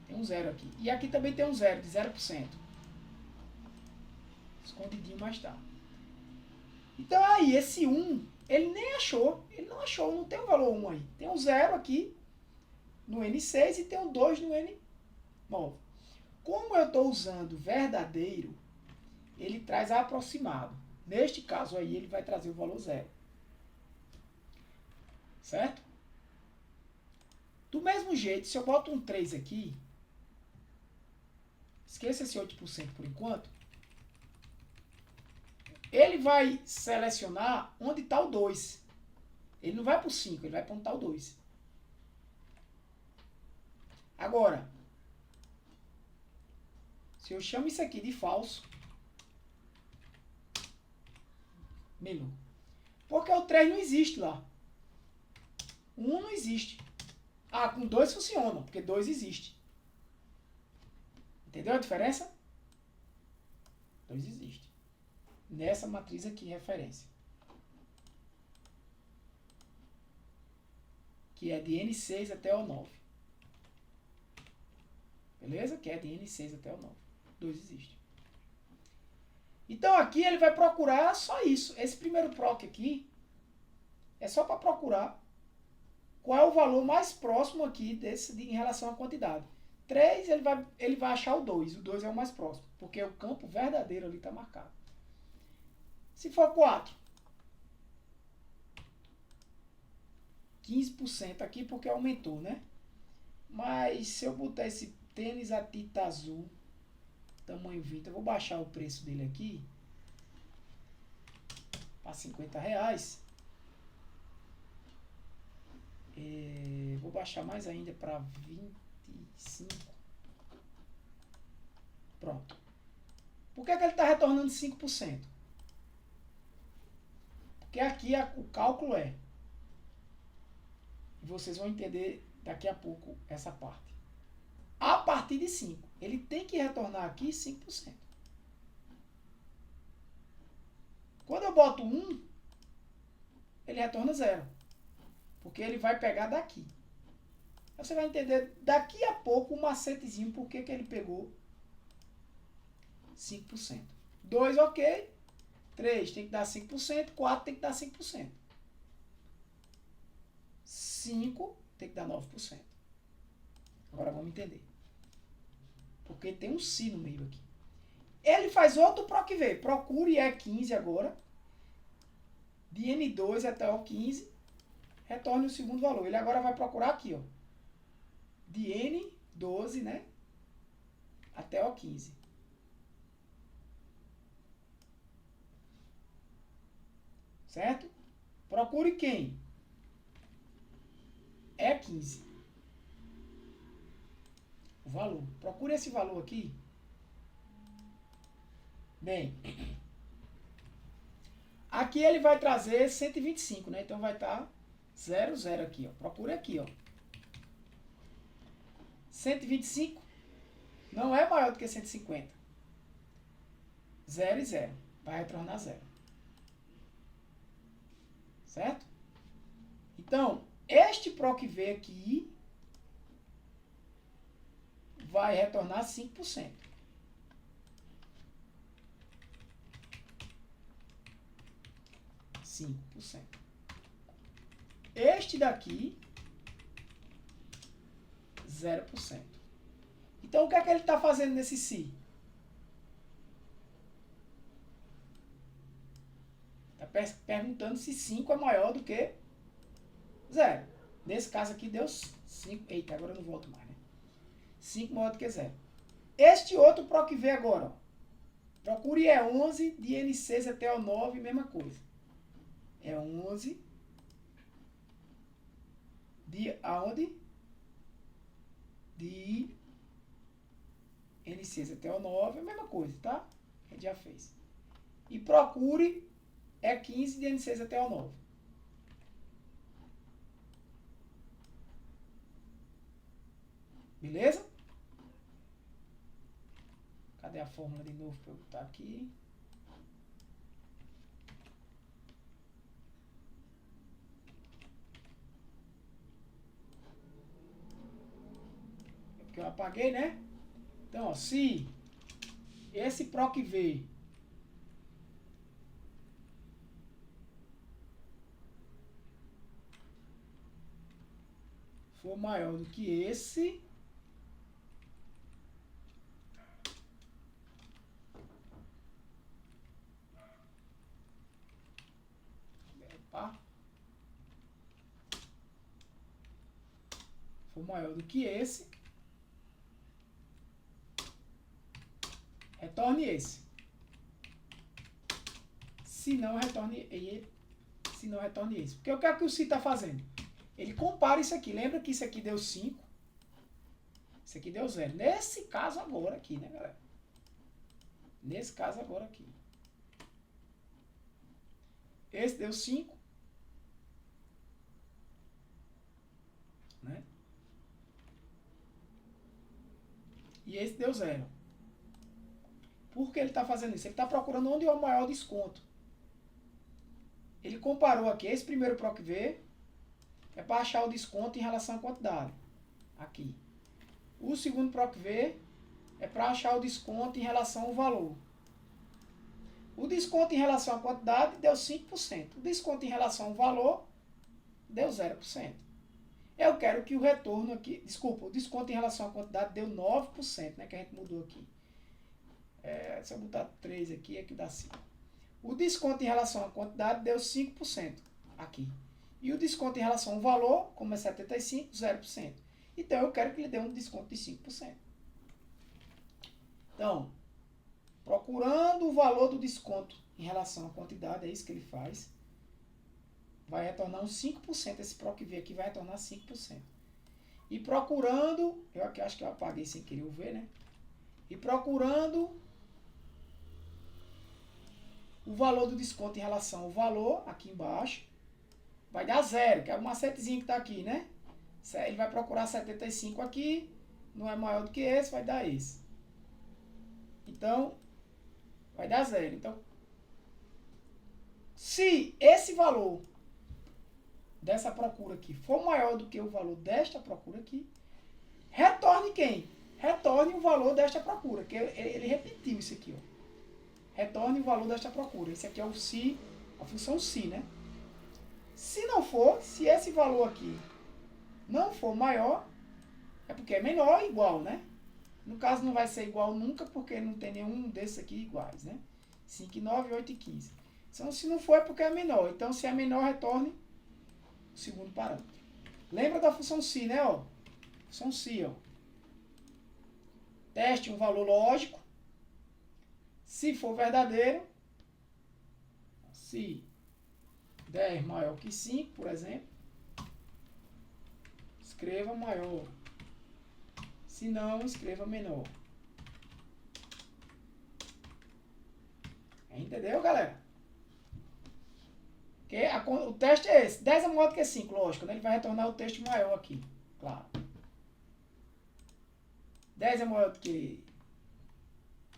Tem um 0 aqui. E aqui também tem um 0, de 0%. Escondidinho, mas tá. Então aí, esse 1, ele nem achou. Ele não achou, não tem o valor 1 aí. Tem um 0 aqui no N6 e tem um 2 no N9. Como eu estou usando verdadeiro, ele traz aproximado. Neste caso aí, ele vai trazer o valor 0. Certo? Do mesmo jeito, se eu boto um 3 aqui, esqueça esse 8% por enquanto, ele vai selecionar onde está o 2. Ele não vai para o 5, ele vai para onde está o 2. Agora, se eu chamo isso aqui de falso, melhor. Porque o 3 não existe lá. O 1 não existe. Ah, com 2 funciona, porque 2 existe. Entendeu a diferença? 2 existe. Nessa matriz aqui, referência. Que é de N6 até o 9. Beleza? Que é de N6 até o 9. 2 existe. Então aqui ele vai procurar só isso. Esse primeiro proc aqui é só para procurar qual é o valor mais próximo aqui em relação à quantidade. 3 ele vai achar o 2. O 2 é o mais próximo, porque o campo verdadeiro ali está marcado. Se for 4, 15% aqui porque aumentou, né? Mas se eu botar esse tênis a tinta azul, tamanho 20, eu vou baixar o preço dele aqui para R$50. Vou baixar mais ainda para 25. Pronto. Por que ele está retornando 5%? Porque aqui o cálculo é, e vocês vão entender daqui a pouco essa parte. A partir de 5, ele tem que retornar aqui 5%. boto 1, ele retorna 0. Porque ele vai pegar daqui. Você vai entender daqui a pouco o macetezinho, por que ele pegou 5%. 2, ok. 3 tem que dar 5%. 4 tem que dar 5%. 5 tem que dar 9%. Agora vamos entender. Porque tem um si no meio aqui. Ele faz outro PROC-V. Procure E15 agora. De N2 até O15. Retorne o segundo valor. Ele agora vai procurar aqui, ó. De N12, né? Até O15. Certo? Procure quem? E15. O valor. Procure esse valor aqui. Bem, aqui ele vai trazer 125, né? Então vai estar 0, 0 aqui, ó. Procure aqui, ó. 125 não é maior do que 150. 0 e 0. Vai retornar 0. Certo? Então, este PROC-V aqui vai retornar 5%. Este daqui, 0%. Então, o que é que ele está fazendo nesse si? Está perguntando se 5 é maior do que 0. Nesse caso aqui deu 5. Eita, agora eu não volto mais, né? 5 maior do que 0. Este outro PROC-V agora, ó. Procure E11 de N6 até O9, mesma coisa. E11 de aonde? De N6 até O9, a mesma coisa, tá? A gente já fez. E procure E15 de N6 até O9. Beleza? Cadê a fórmula de novo para eu botar aqui? É porque eu apaguei, né? Então, ó, se esse PROC-V for maior do que esse, maior do que esse, retorne esse. Se não, retorne esse. Porque o que é que o si está fazendo? Ele compara isso aqui. Lembra que isso aqui deu 5? Isso aqui deu 0. Nesse caso agora aqui, né, galera? Nesse caso agora aqui. Esse deu 5. Né? E esse deu 0. Por que ele está fazendo isso? Ele está procurando onde é o maior desconto. Ele comparou aqui, esse primeiro PROC-V é para achar o desconto em relação à quantidade. Aqui. O segundo PROC-V é para achar o desconto em relação ao valor. O desconto em relação à quantidade deu 5%. O desconto em relação ao valor deu 0%. Eu quero que o retorno aqui... Desculpa, o desconto em relação à quantidade deu 9%, né? Que a gente mudou aqui. Se eu botar 3 aqui, é que dá 5. O desconto em relação à quantidade deu 5% aqui. E o desconto em relação ao valor, como é 75, 0%. Então, eu quero que ele dê um desconto de 5%. Então, procurando o valor do desconto em relação à quantidade, é isso que ele faz. Vai retornar uns 5%. Esse PROC-V aqui vai retornar 5%. E procurando... Eu aqui acho que eu apaguei sem querer o V, né? E procurando o valor do desconto em relação ao valor, aqui embaixo, vai dar 0, que é o macetezinho que está aqui, né? Ele vai procurar 75 aqui, não é maior do que esse, vai dar esse. Então, vai dar 0. Então, Se esse valor dessa procura aqui for maior do que o valor desta procura aqui, retorne quem? Retorne o valor desta procura, que ele repetiu isso aqui, ó. Retorne o valor desta procura. Esse aqui é o se, a função se, né? Se não for, se esse valor aqui não for maior, é porque é menor ou igual, né? No caso não vai ser igual nunca, porque não tem nenhum desses aqui iguais, né? 5 e 9, 8 e 15. Então, se não for, é porque é menor. Então, se é menor, retorne o segundo parâmetro. Lembra da função se, né? Ó? Função se, ó. Teste um valor lógico. Se for verdadeiro, se 10 maior que 5, por exemplo, escreva maior. Se não, escreva menor. Entendeu, galera? Porque o teste é esse. 10 é maior do que 5, lógico. Né? Ele vai retornar o texto maior aqui. Claro. 10 é maior do que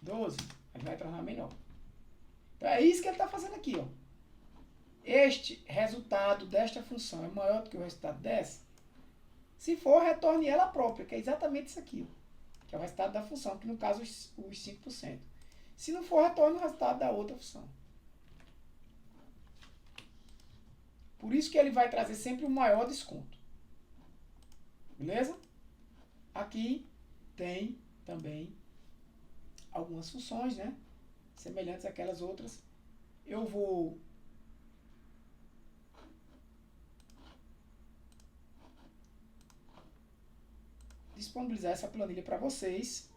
12, ele vai retornar menor. Então é isso que ele está fazendo aqui. Ó. Este resultado desta função é maior do que o resultado dessa. Se for, retorne ela própria, que é exatamente isso aqui. Ó, que é o resultado da função, que no caso os 5%. Se não for, retorne o resultado da outra função. Por isso que ele vai trazer sempre o maior desconto. Beleza? Aqui tem também algumas funções, né? Semelhantes àquelas outras. Eu vou disponibilizar essa planilha para vocês,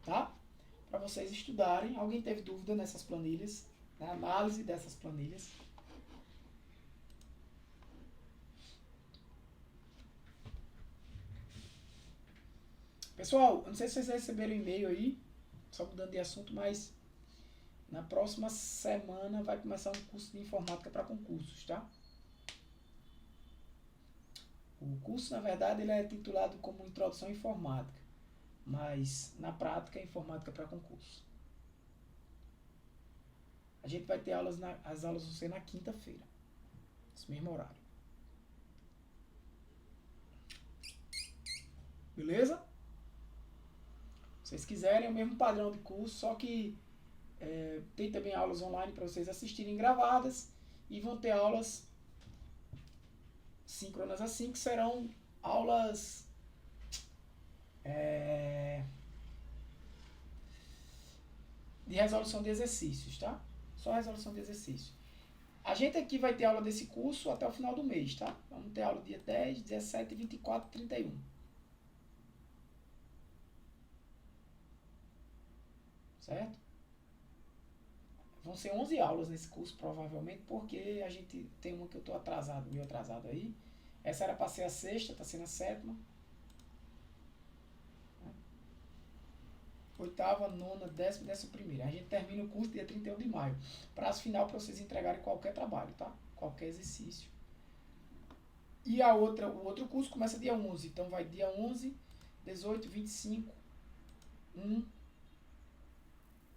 tá? Para vocês estudarem. Alguém teve dúvida nessas planilhas, na análise dessas planilhas? Pessoal, eu não sei se vocês receberam um e-mail aí, só mudando de assunto, mas na próxima semana vai começar um curso de informática para concursos, tá? O curso, na verdade, ele é titulado como Introdução à Informática, mas na prática é informática para concurso. A gente vai ter aulas, as aulas vão ser na quinta-feira, nesse mesmo horário. Beleza? Se vocês quiserem, é o mesmo padrão de curso, só que tem também aulas online para vocês assistirem gravadas e vão ter aulas síncronas assim, que serão aulas de resolução de exercícios, tá? Só resolução de exercícios. A gente aqui vai ter aula desse curso até o final do mês, tá? Vamos ter aula dia 10, 17, 24 e 31. Certo? Vão ser 11 aulas nesse curso, provavelmente, porque a gente tem uma que eu estou atrasado, meio atrasado aí. Essa era para ser a sexta, está sendo a sétima. Oitava, nona, décima e 11ª. A gente termina o curso dia 31 de maio. Prazo final para vocês entregarem qualquer trabalho, tá? Qualquer exercício. E o outro curso começa dia 11. Então vai dia 11, 18, 25, 1,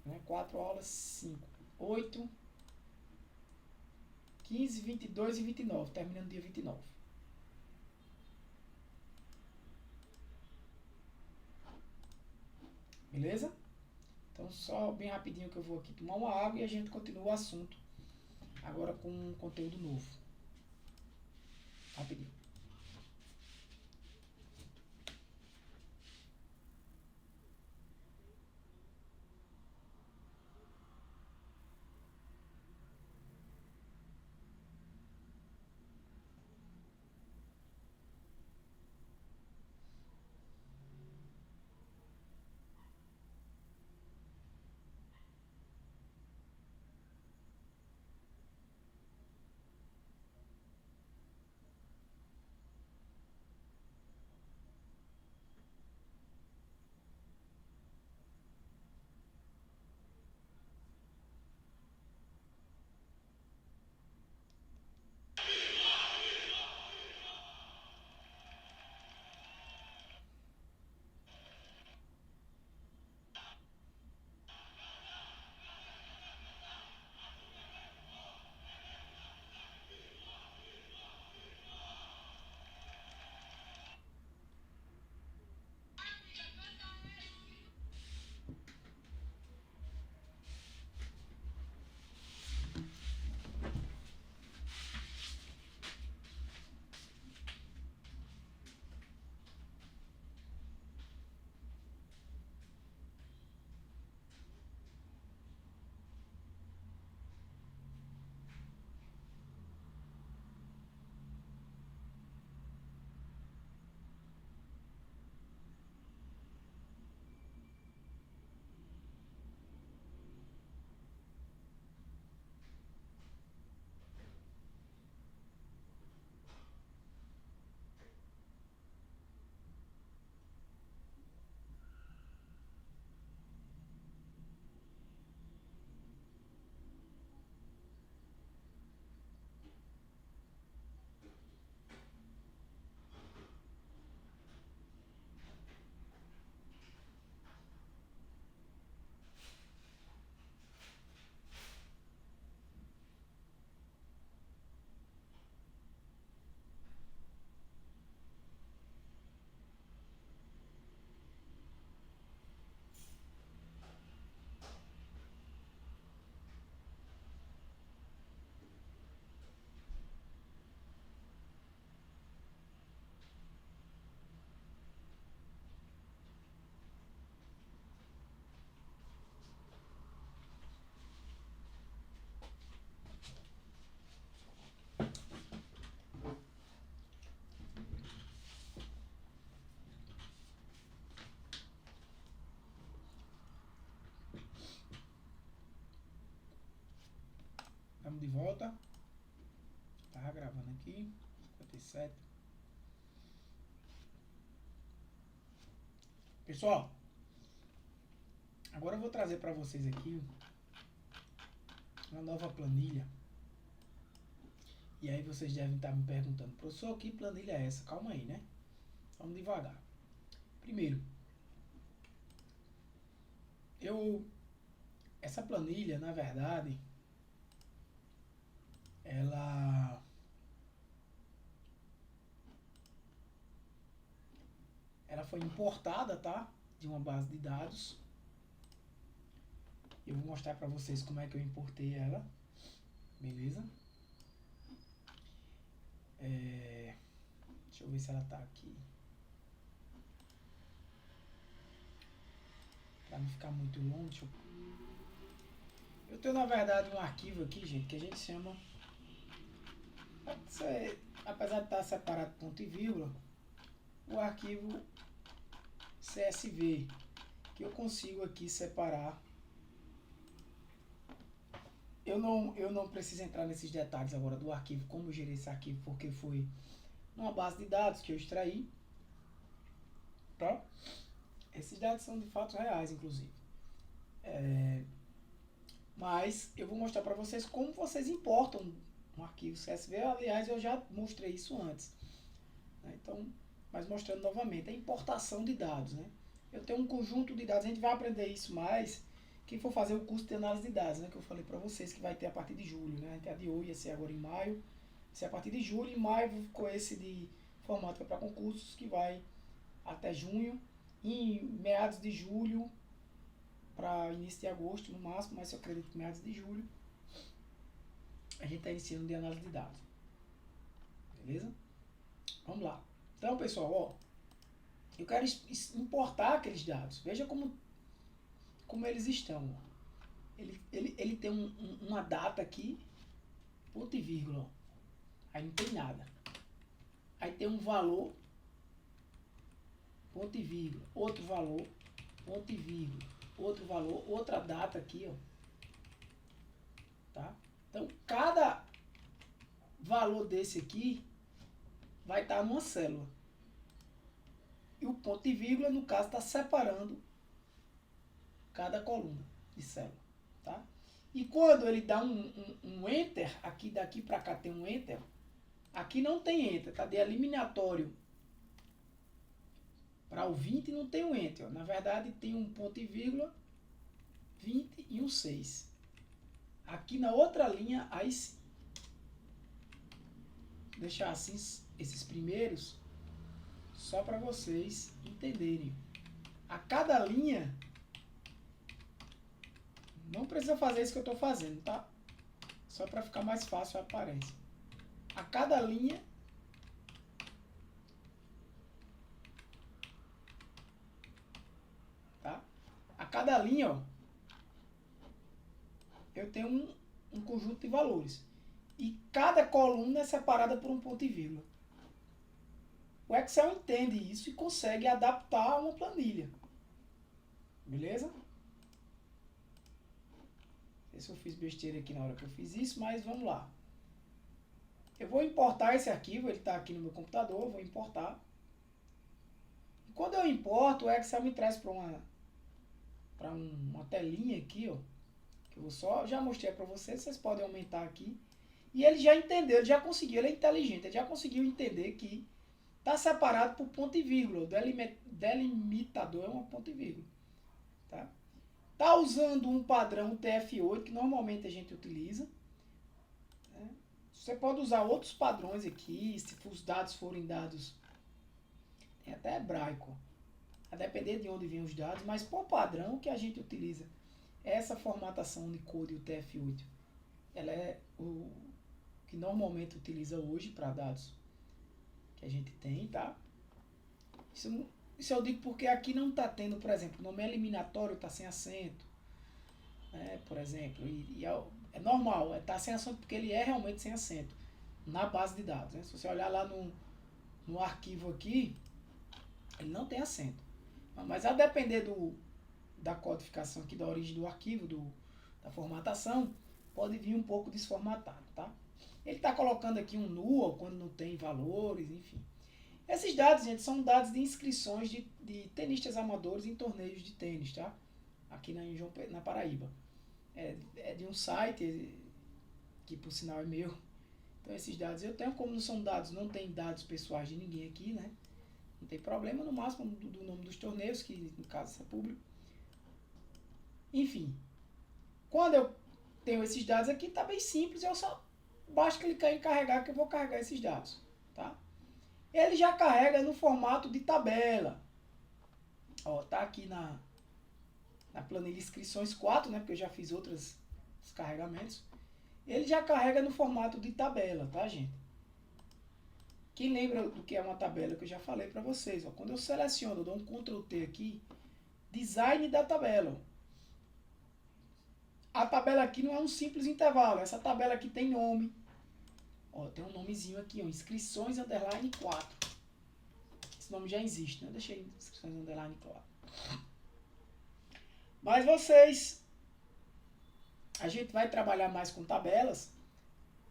né? 4 aulas, 5, 8, 15, 22 e 29. Terminando dia 29. Beleza? Então só bem rapidinho que eu vou aqui tomar uma água e a gente continua o assunto. Agora com um conteúdo novo. Rapidinho. volta. Tá gravando aqui. 57. Pessoal, agora eu vou trazer para vocês aqui uma nova planilha. E aí vocês devem estar me perguntando, professor, que planilha é essa? Calma aí, né? Vamos devagar. Primeiro, essa planilha, na verdade, ela foi importada, tá? De uma base de dados. Eu vou mostrar para vocês como é que eu importei ela. Beleza? Deixa eu ver se ela tá aqui. Para não ficar muito longo, eu tenho, na verdade, um arquivo aqui, gente, que a gente chama... apesar de estar separado ponto e vírgula, o arquivo CSV, que eu consigo aqui separar. Eu não preciso entrar nesses detalhes agora do arquivo, como eu gerei esse arquivo, porque foi uma base de dados que eu extraí. Tá? Esses dados são de fatos reais, inclusive. Mas eu vou mostrar para vocês como vocês importam um arquivo CSV. Aliás, eu já mostrei isso antes. Então, mas mostrando novamente, a importação de dados. Né? Eu tenho um conjunto de dados, a gente vai aprender isso mais quem for fazer o curso de análise de dados, né, que eu falei para vocês que vai ter a partir de julho. Né? A gente adiou, ia ser agora em maio, vai ser a partir de julho. Em maio com esse de informática para concursos, que vai até junho. Em meados de julho para início de agosto, no máximo, mas eu acredito que meados de julho, a gente está iniciando de análise de dados. Beleza? Vamos lá. Então, pessoal, ó, eu quero importar aqueles dados. Veja como eles estão. Ele tem uma data aqui, ponto e vírgula. Ó. Aí não tem nada. Aí tem um valor, ponto e vírgula. Outro valor, ponto e vírgula. Outro valor, outra data aqui, ó. Tá? Então, cada valor desse aqui vai estar numa célula. E o ponto e vírgula, no caso, está separando cada coluna de célula. Tá? E quando ele dá um enter, aqui daqui para cá tem um enter, aqui não tem enter, tá? De eliminatório para o 20 não tem um enter. Ó. Na verdade, tem um ponto e vírgula, 20 e um 6. Aqui na outra linha, aí sim. Vou deixar assim esses primeiros, só para vocês entenderem. A cada linha, não precisa fazer isso que eu estou fazendo, tá? Só para ficar mais fácil aparece. A cada linha, tá? A cada linha, ó, eu tenho um conjunto de valores. E cada coluna é separada por um ponto e vírgula. O Excel entende isso e consegue adaptar a uma planilha. Beleza? Não sei se eu fiz besteira aqui na hora que eu fiz isso, mas vamos lá. Eu vou importar esse arquivo, ele está aqui no meu computador, eu vou importar. E quando eu importo, o Excel me traz para uma telinha aqui, ó, que eu já mostrei para vocês, vocês podem aumentar aqui. E ele já entendeu, ele já conseguiu, ele é inteligente, ele já conseguiu entender que está separado por ponto e vírgula. O delimitador é um ponto e vírgula. Tá? Tá usando um padrão TF8 que normalmente a gente utiliza. Né? Você pode usar outros padrões aqui, se os dados forem dados, tem até hebraico, a depender de onde vêm os dados, mas por padrão que a gente utiliza essa formatação Unicode, o TF8, ela é o que normalmente utiliza hoje para dados que a gente tem, tá? Isso eu digo porque aqui não está tendo, por exemplo, o nome eliminatório está sem acento, né, por exemplo, e é normal, está sem acento porque ele é realmente sem acento na base de dados. Né? Se você olhar lá no arquivo aqui, ele não tem acento. Mas a depender da codificação aqui, da origem do arquivo, da formatação, pode vir um pouco desformatado, tá? Ele está colocando aqui um null quando não tem valores, enfim. Esses dados, gente, são dados de inscrições de tenistas amadores em torneios de tênis, tá? Aqui na Paraíba. É de um site que, por sinal, é meu. Então, esses dados eu tenho. Como não são dados, não tem dados pessoais de ninguém aqui, né? Não tem problema, no máximo do nome dos torneios, que no caso é público. Enfim, quando eu tenho esses dados aqui, tá bem simples, eu só basta clicar em carregar que eu vou carregar esses dados, tá? Ele já carrega no formato de tabela. Ó, tá aqui na planilha inscrições 4, né, porque eu já fiz outros carregamentos. Ele já carrega no formato de tabela, tá, gente? Quem lembra do que é uma tabela que eu já falei para vocês, ó, quando eu seleciono, eu dou um Ctrl T aqui, design da tabela. A tabela aqui não é um simples intervalo, essa tabela aqui tem nome. Ó, tem um nomezinho aqui, ó, inscrições underline 4. Esse nome já existe, né? Deixei inscrições underline 4. Mas a gente vai trabalhar mais com tabelas,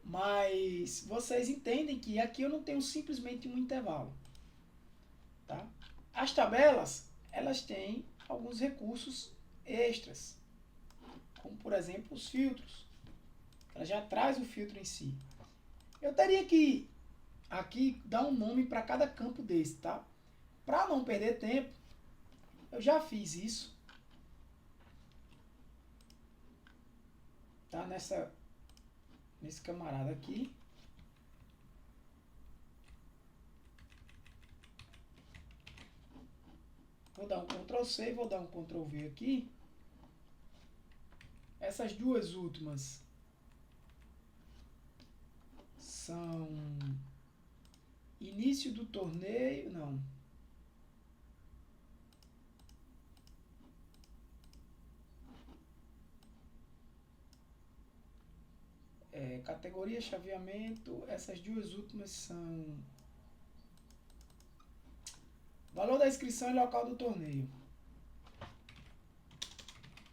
mas vocês entendem que aqui eu não tenho simplesmente um intervalo, tá? As tabelas, elas têm alguns recursos extras, como por exemplo os filtros. Ela já traz o filtro em si. Eu teria que aqui dar um nome para cada campo desse, tá? Para não perder tempo, eu já fiz isso. Tá? Nesse camarada aqui. Vou dar um Ctrl C, vou dar um Ctrl V aqui. Essas duas últimas são início do torneio, não. Categoria, chaveamento, essas duas últimas são valor da inscrição e local do torneio.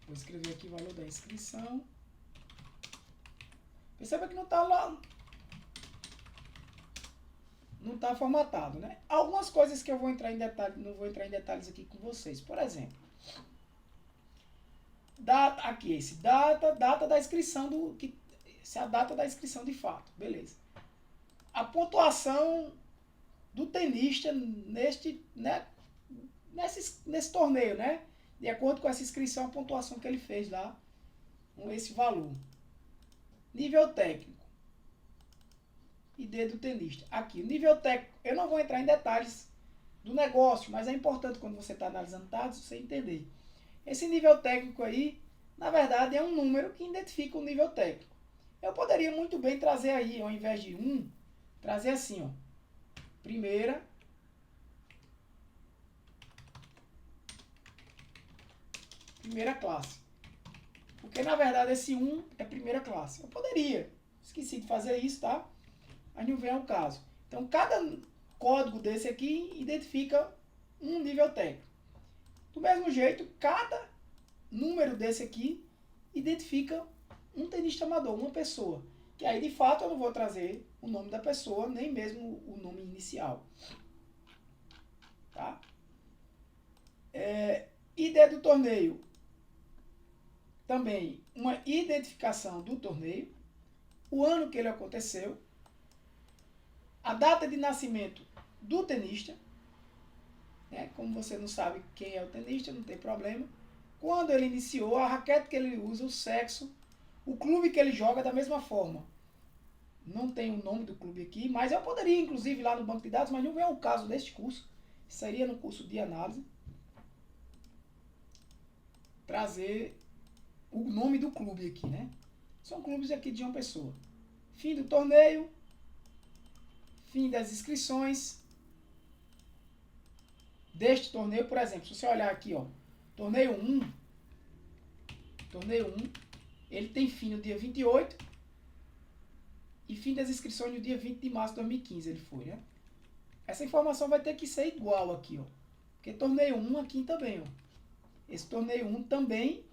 Vou escrever aqui valor da inscrição. Perceba que não está lá, não está formatado, né? Algumas coisas que eu vou entrar em detalhes, não vou entrar em detalhes aqui com vocês. Por exemplo, data aqui, data da inscrição se é a data da inscrição de fato, beleza. A pontuação do tenista nesse torneio, né? De acordo com essa inscrição, a pontuação que ele fez lá, com esse valor. Nível técnico. ID do tenista. Aqui, o nível técnico, eu não vou entrar em detalhes do negócio, mas é importante quando você está analisando dados, você entender. Esse nível técnico aí, na verdade, é um número que identifica o nível técnico. Eu poderia muito bem trazer aí, ao invés de 1, trazer assim, ó. Primeira classe. Porque, na verdade, esse 1 é primeira classe. Eu poderia. Esqueci de fazer isso, tá? Mas não vem ao caso. Então, cada código desse aqui identifica um nível técnico. Do mesmo jeito, cada número desse aqui identifica um tenista amador, uma pessoa. Que aí, de fato, eu não vou trazer o nome da pessoa, nem mesmo o nome inicial. Tá? ID do torneio. Também uma identificação do torneio. O ano que ele aconteceu. A data de nascimento do tenista. Né? Como você não sabe quem é o tenista, não tem problema. Quando ele iniciou, a raquete que ele usa, o sexo, o clube que ele joga da mesma forma. Não tem o nome do clube aqui, mas eu poderia, inclusive, ir lá no banco de dados, mas não é o caso deste curso. Seria no curso de análise. Trazer o nome do clube aqui, né? São clubes aqui de uma pessoa. Fim do torneio. Fim das inscrições. Deste torneio, por exemplo, se você olhar aqui, ó. Torneio 1. Ele tem fim no dia 28 e fim das inscrições no dia 20 de março de 2015 ele foi, né? Essa informação vai ter que ser igual aqui, ó. Porque torneio 1 aqui também, ó. Esse torneio 1 também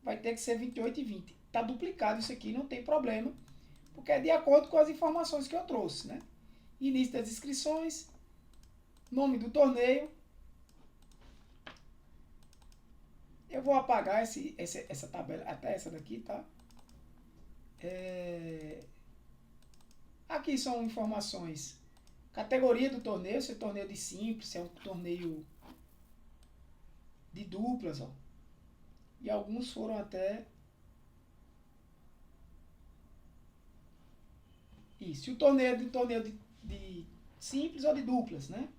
vai ter que ser 28 e 20. tá duplicado isso aqui, não tem problema, porque é de acordo com as informações que eu trouxe, né? Início das inscrições, nome do torneio. Eu vou apagar essa tabela, até essa daqui, tá? Aqui são informações. Categoria do torneio, se é torneio de simples, se é um torneio de duplas, ó. E alguns foram até... Isso, e o torneio é de torneio de simples ou de duplas, né?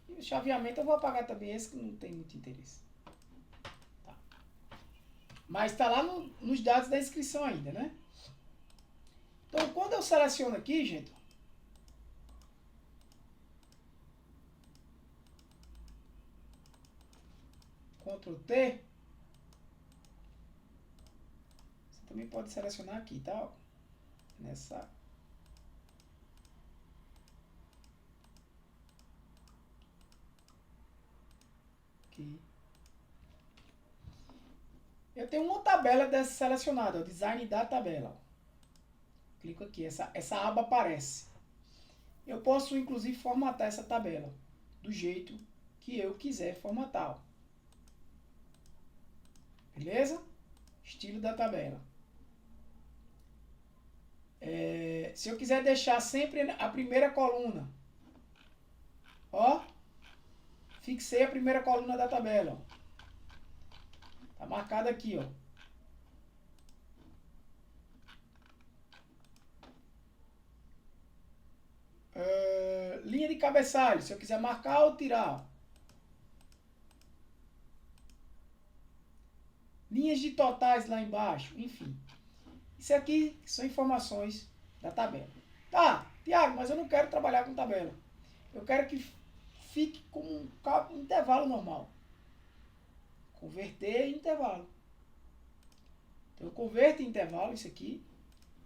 E o chaveamento eu vou apagar também esse que não tem muito interesse. Tá. Mas está lá nos dados da inscrição ainda, né? Então, quando eu seleciono aqui, gente, Ctrl T, você também pode selecionar aqui, tá? Nessa... Aqui. Eu tenho uma tabela dessa selecionada, o design da tabela. Clico aqui, essa aba aparece. Eu posso, inclusive, formatar essa tabela do jeito que eu quiser formatar. Beleza? Estilo da tabela. Se eu quiser deixar sempre a primeira coluna, ó, fixei a primeira coluna da tabela, ó. Tá marcado aqui, ó. Linha de cabeçalho, se eu quiser marcar ou tirar. Linhas de totais lá embaixo, enfim. Isso aqui são informações da tabela. Tá, Tiago, mas eu não quero trabalhar com tabela. Eu quero que fique com um intervalo normal. Converter em intervalo. Então eu converto em intervalo isso aqui.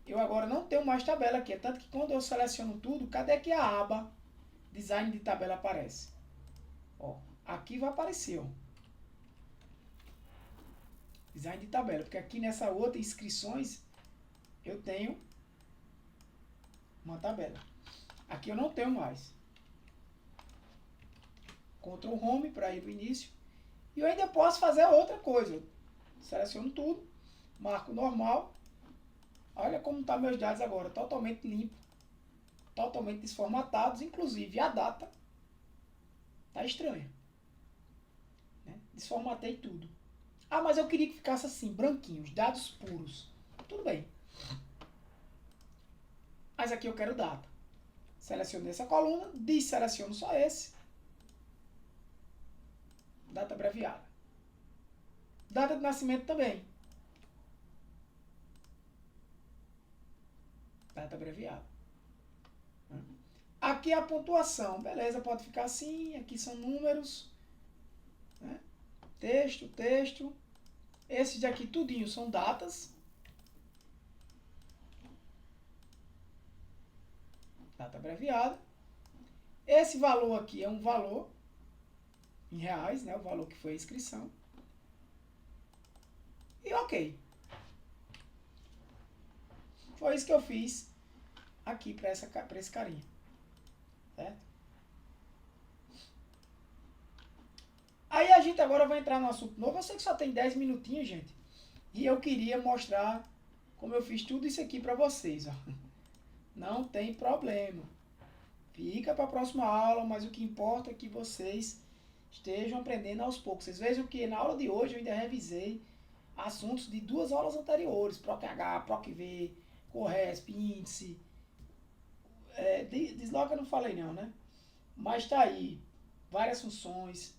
Eu agora não tenho mais tabela aqui. É tanto que quando eu seleciono tudo, cadê que a aba design de tabela aparece? Ó, aqui vai aparecer, ó. Design de tabela. Porque aqui nessa outra inscrições eu tenho uma tabela. Aqui eu não tenho mais. Ctrl Home para ir para o início. E eu ainda posso fazer outra coisa. Seleciono tudo, marco normal. Olha como estão meus dados agora, totalmente limpo, totalmente desformatados, inclusive a data tá estranha. Né? Desformatei tudo. Ah, mas eu queria que ficasse assim, branquinhos, dados puros. Tudo bem. Mas aqui eu quero data. Seleciono essa coluna, desseleciono só esse. Data abreviada. Data de nascimento também. Data abreviada. Aqui é a pontuação. Beleza, pode ficar assim. Aqui são números. Né? Texto. Esses daqui tudinho são datas. Data abreviada. Esse valor aqui é um valor em reais, né? O valor que foi a inscrição. E ok. Foi isso que eu fiz aqui para esse carinha. Certo? Aí a gente agora vai entrar no assunto novo. Eu sei que só tem 10 minutinhos, gente. E eu queria mostrar como eu fiz tudo isso aqui para vocês. Ó. Não tem problema. Fica para a próxima aula, mas o que importa é que vocês estejam aprendendo aos poucos. Vocês vejam que na aula de hoje eu ainda revisei assuntos de 2 aulas anteriores. PROC-H, PROC-V, CORRESP, índice. Desloca eu não falei não, né? Mas tá aí. Várias funções.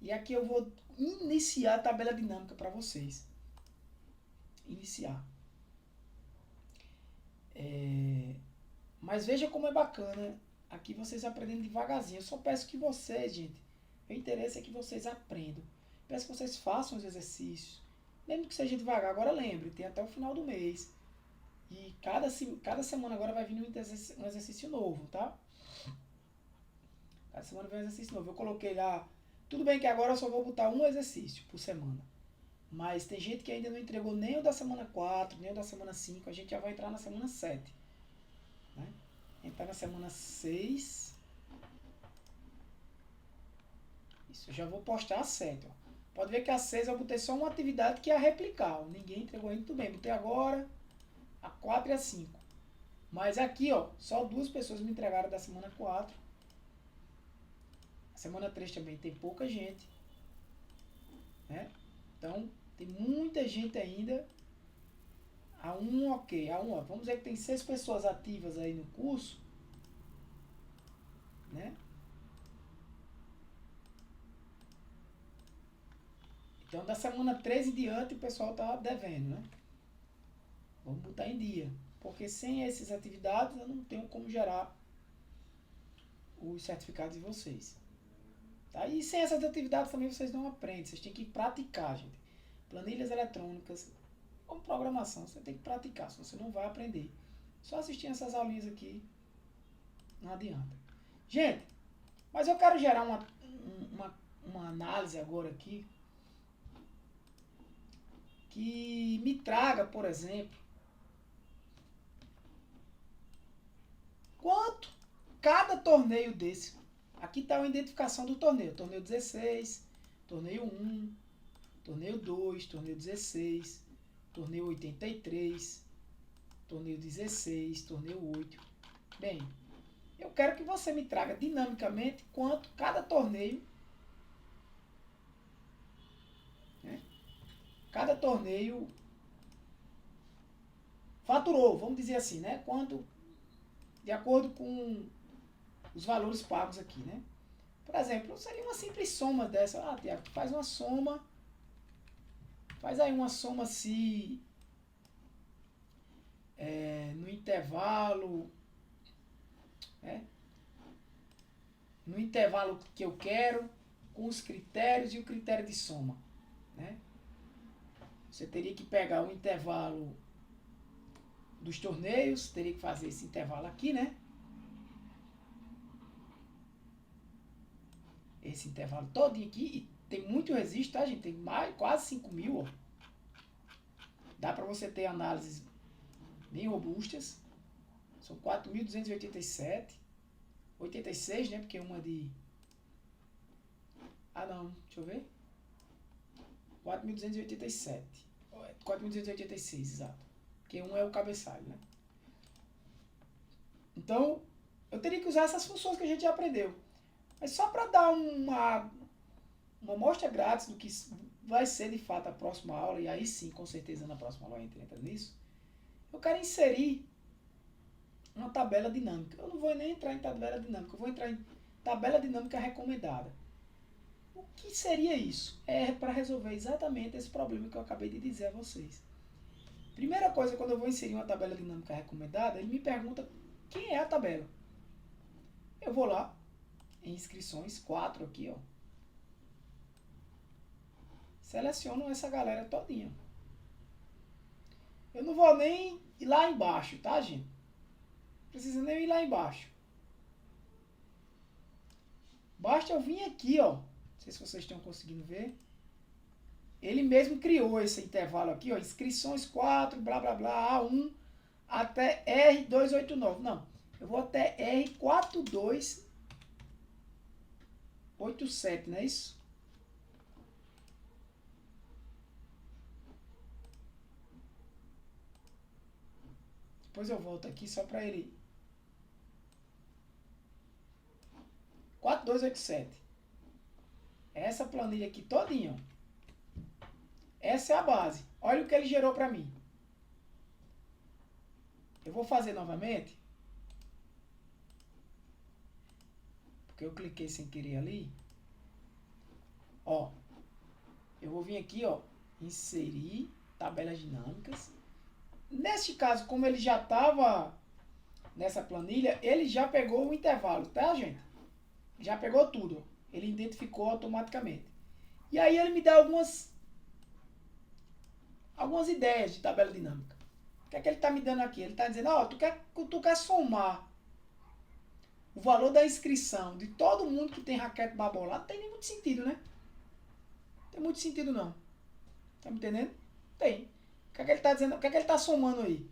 E aqui eu vou iniciar a tabela dinâmica para vocês. Iniciar. Mas veja como é bacana. Aqui vocês aprendendo devagarzinho. Eu só peço que vocês, gente, o interesse é que vocês aprendam. Peço que vocês façam os exercícios. Mesmo que seja devagar. Agora lembre, tem até o final do mês. E cada semana agora vai vir um exercício novo, tá? Cada semana vem um exercício novo. Eu coloquei lá... Tudo bem que agora eu só vou botar um exercício por semana. Mas tem gente que ainda não entregou nem o da semana 4, nem o da semana 5. A gente já vai entrar na semana 7. Né? Entrar na semana 6. Isso, eu já vou postar a 7. Ó. Pode ver que a 6 eu botei só uma atividade que é a replicar. Ó. Ninguém entregou ainda, tudo bem. Botei agora a 4 e a 5. Mas aqui, ó, só 2 pessoas me entregaram da semana 4. A semana 3 também tem pouca gente. Né? Então, tem muita gente ainda. A1, ok. A1, ó, vamos dizer que tem 6 pessoas ativas aí no curso. Né? Então, da semana 3 em diante, o pessoal tá devendo, né? Vamos botar em dia. Porque sem essas atividades, eu não tenho como gerar os certificados de vocês. Tá? E sem essas atividades também vocês não aprendem. Vocês têm que praticar, gente. Planilhas eletrônicas, como programação, você tem que praticar. Senão você não vai aprender. Só assistindo essas aulinhas aqui, não adianta. Gente, mas eu quero gerar uma análise agora aqui que me traga, por exemplo, quanto cada torneio desse. Aqui está a identificação do torneio. Torneio 16, torneio 1, torneio 2, torneio 16, torneio 83, torneio 16, torneio 8. Bem, eu quero que você me traga dinamicamente quanto cada torneio, né, cada torneio faturou, vamos dizer assim, né? Quanto, de acordo com os valores pagos aqui, né? Por exemplo, seria uma simples soma dessa. Ah, Tiago, faz uma soma. Faz aí uma soma se no intervalo, né? No intervalo que eu quero, com os critérios e o critério de soma, né? Você teria que pegar o intervalo dos torneios, teria que fazer esse intervalo aqui, né? Esse intervalo todinho aqui, e tem muito registro, tá, gente? Tem mais, quase 5.000, ó. Dá para você ter análises bem robustas. São 4.287. 86, né? Porque uma de... Ah, não. Deixa eu ver. 4.287. 4.286, exato. Porque um é o cabeçalho, né? Então, eu teria que usar essas funções que a gente já aprendeu. Mas só para dar uma amostra grátis do que vai ser de fato a próxima aula, e aí sim, com certeza na próxima aula a gente entra nisso, eu quero inserir uma tabela dinâmica. Eu não vou nem entrar em tabela dinâmica, eu vou entrar em tabela dinâmica recomendada. O que seria isso? É para resolver exatamente esse problema que eu acabei de dizer a vocês. Primeira coisa, quando eu vou inserir uma tabela dinâmica recomendada, ele me pergunta quem é a tabela. Eu vou lá, em inscrições, 4 aqui, ó. Seleciono essa galera todinha. Eu não vou nem ir lá embaixo, tá, gente? Não precisa nem ir lá embaixo. Basta eu vir aqui, ó. Não sei se vocês estão conseguindo ver. Ele mesmo criou esse intervalo aqui, ó. Inscrições 4, blá, blá, blá, A1 até R289. Não, eu vou até R4287, não é isso? Depois eu volto aqui só para ele. 4287. Essa planilha aqui todinha. Essa é a base. Olha o que ele gerou para mim. Eu vou fazer novamente. Porque eu cliquei sem querer ali. Ó. Eu vou vir aqui, ó. Inserir tabelas dinâmicas. Neste caso, como ele já estava nessa planilha, ele já pegou o intervalo, tá, gente? Já pegou tudo. Ele identificou automaticamente. E aí ele me dá algumas ideias de tabela dinâmica. O que é que ele está me dando aqui? Ele está dizendo, ó, tu quer somar o valor da inscrição de todo mundo que tem raquete babolada? Não tem nem muito sentido, né? Não tem muito sentido, não. Tá me entendendo? Tem. O que é que ele está dizendo? O que é que ele está somando aí?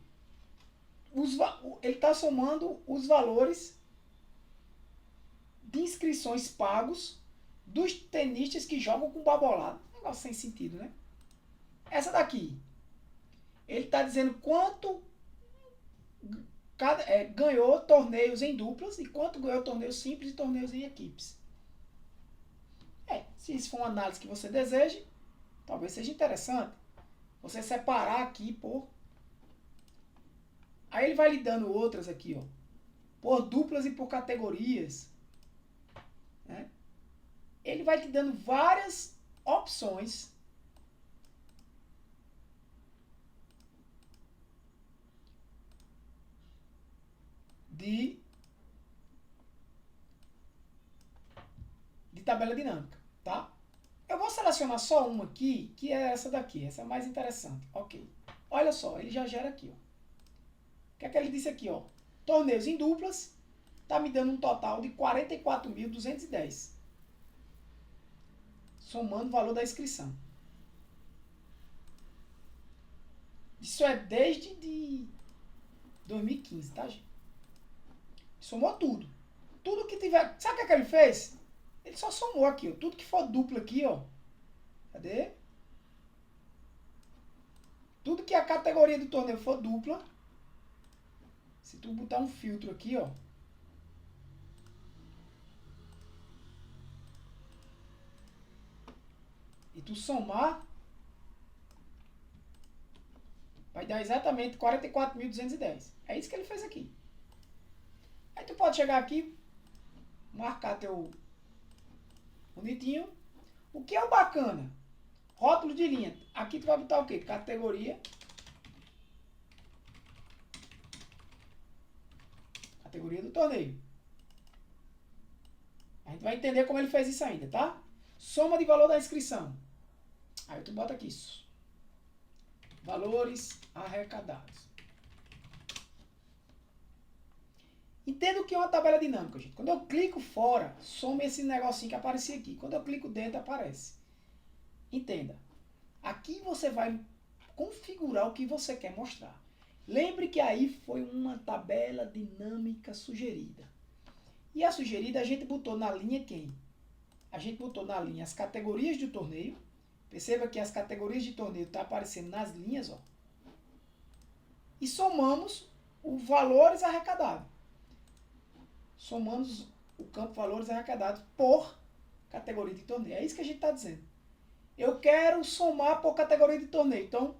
Ele está somando os valores de inscrições pagos dos tenistas que jogam com babolado. Negócio sem sentido, né? Essa daqui. Ele está dizendo quanto ganhou torneios em duplas e quanto ganhou torneios simples e torneios em equipes. Se isso for uma análise que você deseje, talvez seja interessante. Você separar aqui por... Aí ele vai lhe dando outras aqui, ó. Por duplas e por categorias. Né? Ele vai te dando várias opções de tabela dinâmica, tá? Eu vou selecionar só uma aqui, que é essa daqui, essa é a mais interessante. Ok. Olha só, ele já gera aqui, ó. O que é que ele disse aqui, ó? Torneios em duplas, tá me dando um total de 44.210. Somando o valor da inscrição. Isso é desde de 2015, tá, gente? Somou tudo. Tudo que tiver... Sabe o que ele fez? Ele só somou aqui, ó. Tudo que for duplo aqui, ó. Cadê? Tudo que a categoria do torneio for dupla. Se tu botar um filtro aqui, ó. E tu somar, vai dar exatamente 44.210. É isso que ele fez aqui. Aí tu pode chegar aqui, marcar teu bonitinho. O que é o bacana? Rótulo de linha. Aqui tu vai botar o quê? Categoria. Categoria do torneio. A gente vai entender como ele fez isso ainda, tá? Soma de valor da inscrição. Aí tu bota aqui isso. Valores arrecadados. Entenda o que é uma tabela dinâmica, gente. Quando eu clico fora, soma esse negocinho que aparecia aqui. Quando eu clico dentro, aparece. Entenda. Aqui você vai configurar o que você quer mostrar. Lembre que aí foi uma tabela dinâmica sugerida. E a sugerida a gente botou na linha quem? A gente botou na linha as categorias do torneio. Perceba que as categorias de torneio estão aparecendo nas linhas, ó. E somamos os valores arrecadados. Somamos o campo valores arrecadados por categoria de torneio. É isso que a gente está dizendo. Eu quero somar por categoria de torneio. Então,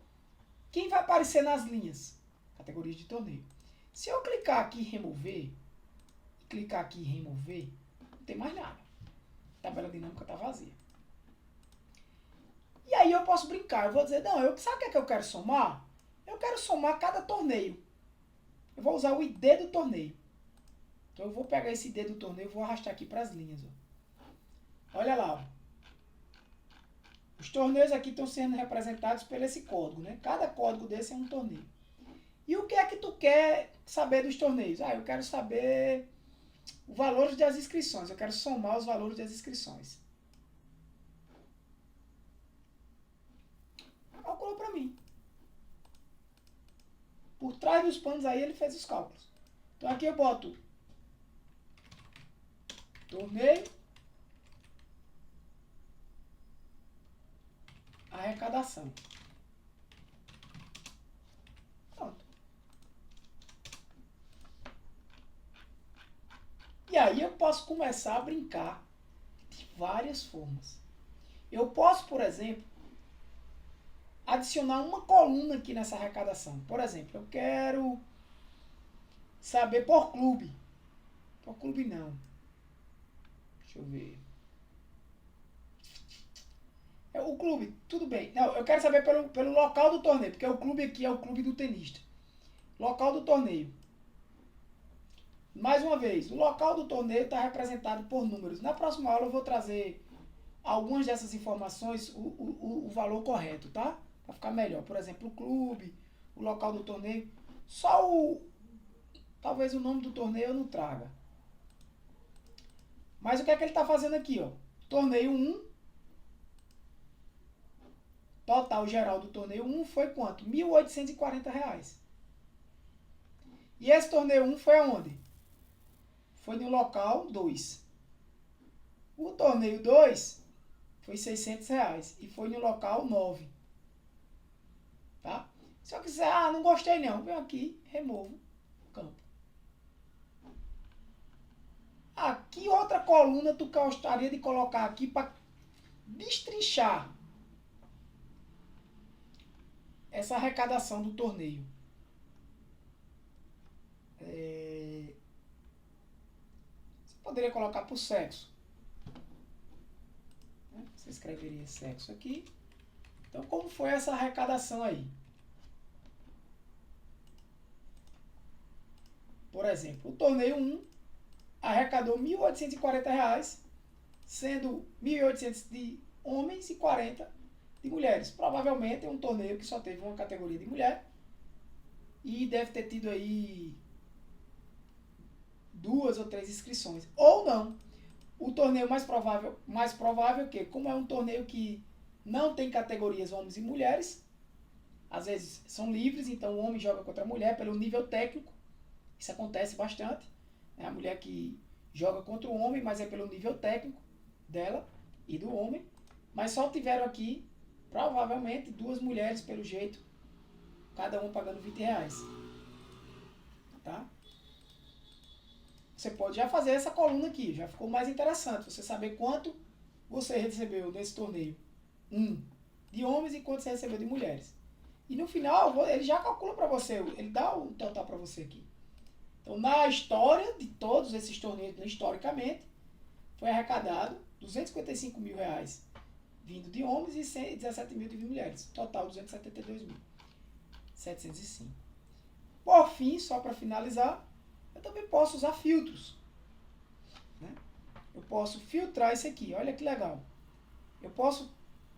quem vai aparecer nas linhas? Categorias de torneio. Se eu clicar aqui em remover, não tem mais nada. A tabela dinâmica está vazia. E aí eu posso brincar. Eu vou dizer, não, sabe o que é que eu quero somar? Eu quero somar cada torneio. Eu vou usar o ID do torneio. Então eu vou pegar esse ID do torneio e vou arrastar aqui para as linhas. Ó. Olha lá. Ó. Os torneios aqui estão sendo representados por esse código, né? Cada código desse é um torneio. E o que é que tu quer saber dos torneios? Eu quero saber os valores das inscrições. Eu quero somar os valores das inscrições. Calculou para mim. Por trás dos panos aí ele fez os cálculos. Então aqui eu boto torneio, arrecadação. Pronto. E aí eu posso começar a brincar de várias formas. Eu posso, por exemplo, adicionar uma coluna aqui nessa arrecadação. Por exemplo, eu quero saber por clube. Por clube não. Deixa eu ver. O clube, tudo bem. Não, eu quero saber pelo local do torneio, porque o clube aqui é o clube do tenista. Local do torneio. Mais uma vez, o local do torneio está representado por números. Na próxima aula eu vou trazer algumas dessas informações, o valor correto, tá? Para ficar melhor. Por exemplo, o clube, o local do torneio. Só talvez o nome do torneio eu não traga. Mas o que é que ele está fazendo aqui, ó? Torneio 1. total geral do torneio 1 foi quanto? R$ 1.840. E esse torneio 1 foi aonde? Foi no local 2. O torneio 2 foi R$ 600 e foi no local 9. Tá? Se eu quiser, não gostei não, venho aqui, removo o campo. Que outra coluna tu gostaria de colocar aqui para destrinchar essa arrecadação do torneio? Você poderia colocar por sexo. Você escreveria sexo aqui. Então, como foi essa arrecadação aí? Por exemplo, o torneio 1 arrecadou R$ 1.840, sendo 1.800 de homens e 40 de mulheres. Provavelmente é um torneio que só teve uma categoria de mulher e deve ter tido aí 2 ou 3 inscrições. Ou não. O torneio mais provável que, como é um torneio que não tem categorias homens e mulheres, às vezes são livres, então o homem joga contra a mulher pelo nível técnico. Isso acontece bastante. É a mulher que joga contra o homem, mas é pelo nível técnico dela e do homem. Mas só tiveram aqui, provavelmente, 2 mulheres pelo jeito, cada uma pagando R$ 20. Tá? Você pode já fazer essa coluna aqui, já ficou mais interessante. Você saber quanto você recebeu nesse torneio de homens e quanto você recebeu de mulheres. E no final, ele já calcula para você, ele dá o total para você aqui. Então, na história de todos esses torneios, historicamente, foi arrecadado R$ 255 mil vindo de homens e 17 mil de mulheres. Total, 272.705. Por fim, só para finalizar, eu também posso usar filtros. Né? Eu posso filtrar isso aqui. Olha que legal. Eu posso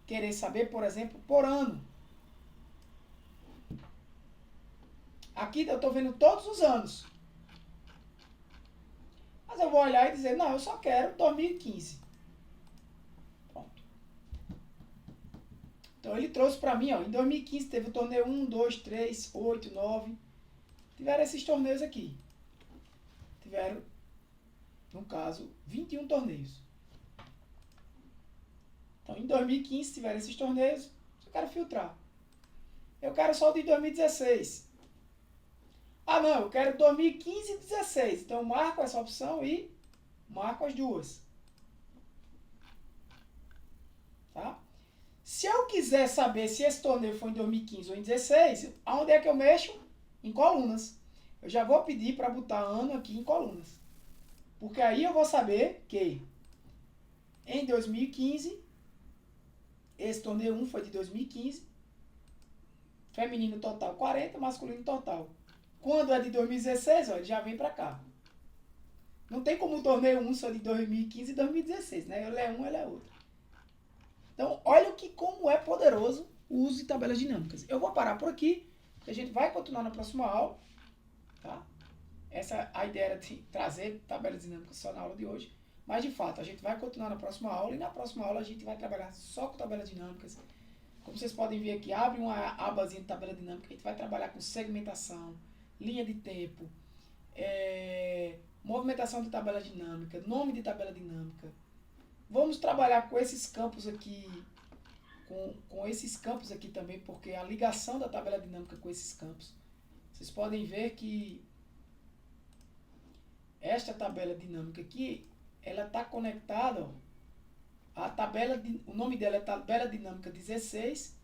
querer saber, por exemplo, por ano. Aqui eu estou vendo todos os anos. Mas eu vou olhar e dizer, não, eu só quero 2015. Pronto. Então ele trouxe para mim, em 2015 teve o torneio 1, 2, 3, 8, 9. Tiveram esses torneios aqui. Tiveram, no caso, 21 torneios. Então em 2015 tiveram esses torneios, eu quero filtrar. Eu quero só o de 2016. Não, eu quero 2015 e 16. Então marco essa opção e marco as duas. Tá? Se eu quiser saber se esse torneio foi em 2015 ou em 2016, aonde é que eu mexo? Em colunas. Eu já vou pedir para botar ano aqui em colunas. Porque aí eu vou saber que em 2015, esse torneio 1 foi de 2015, feminino total 40, masculino total. Quando é de 2016, ele já vem para cá. Não tem como o torneio 1 só de 2015 e 2016, né? Ele é um, ele é outro. Então, olha como é poderoso o uso de tabelas dinâmicas. Eu vou parar por aqui, a gente vai continuar na próxima aula, tá? Essa a ideia era de trazer tabelas dinâmicas só na aula de hoje, mas de fato, a gente vai continuar na próxima aula e na próxima aula a gente vai trabalhar só com tabelas dinâmicas. Como vocês podem ver aqui, abre uma abazinha de tabela dinâmica, a gente vai trabalhar com segmentação, linha de tempo, movimentação de tabela dinâmica, nome de tabela dinâmica. Vamos trabalhar com esses campos aqui, com esses campos aqui também, porque a ligação da tabela dinâmica com esses campos. Vocês podem ver que esta tabela dinâmica aqui, ela está conectada, o nome dela é tabela dinâmica 16,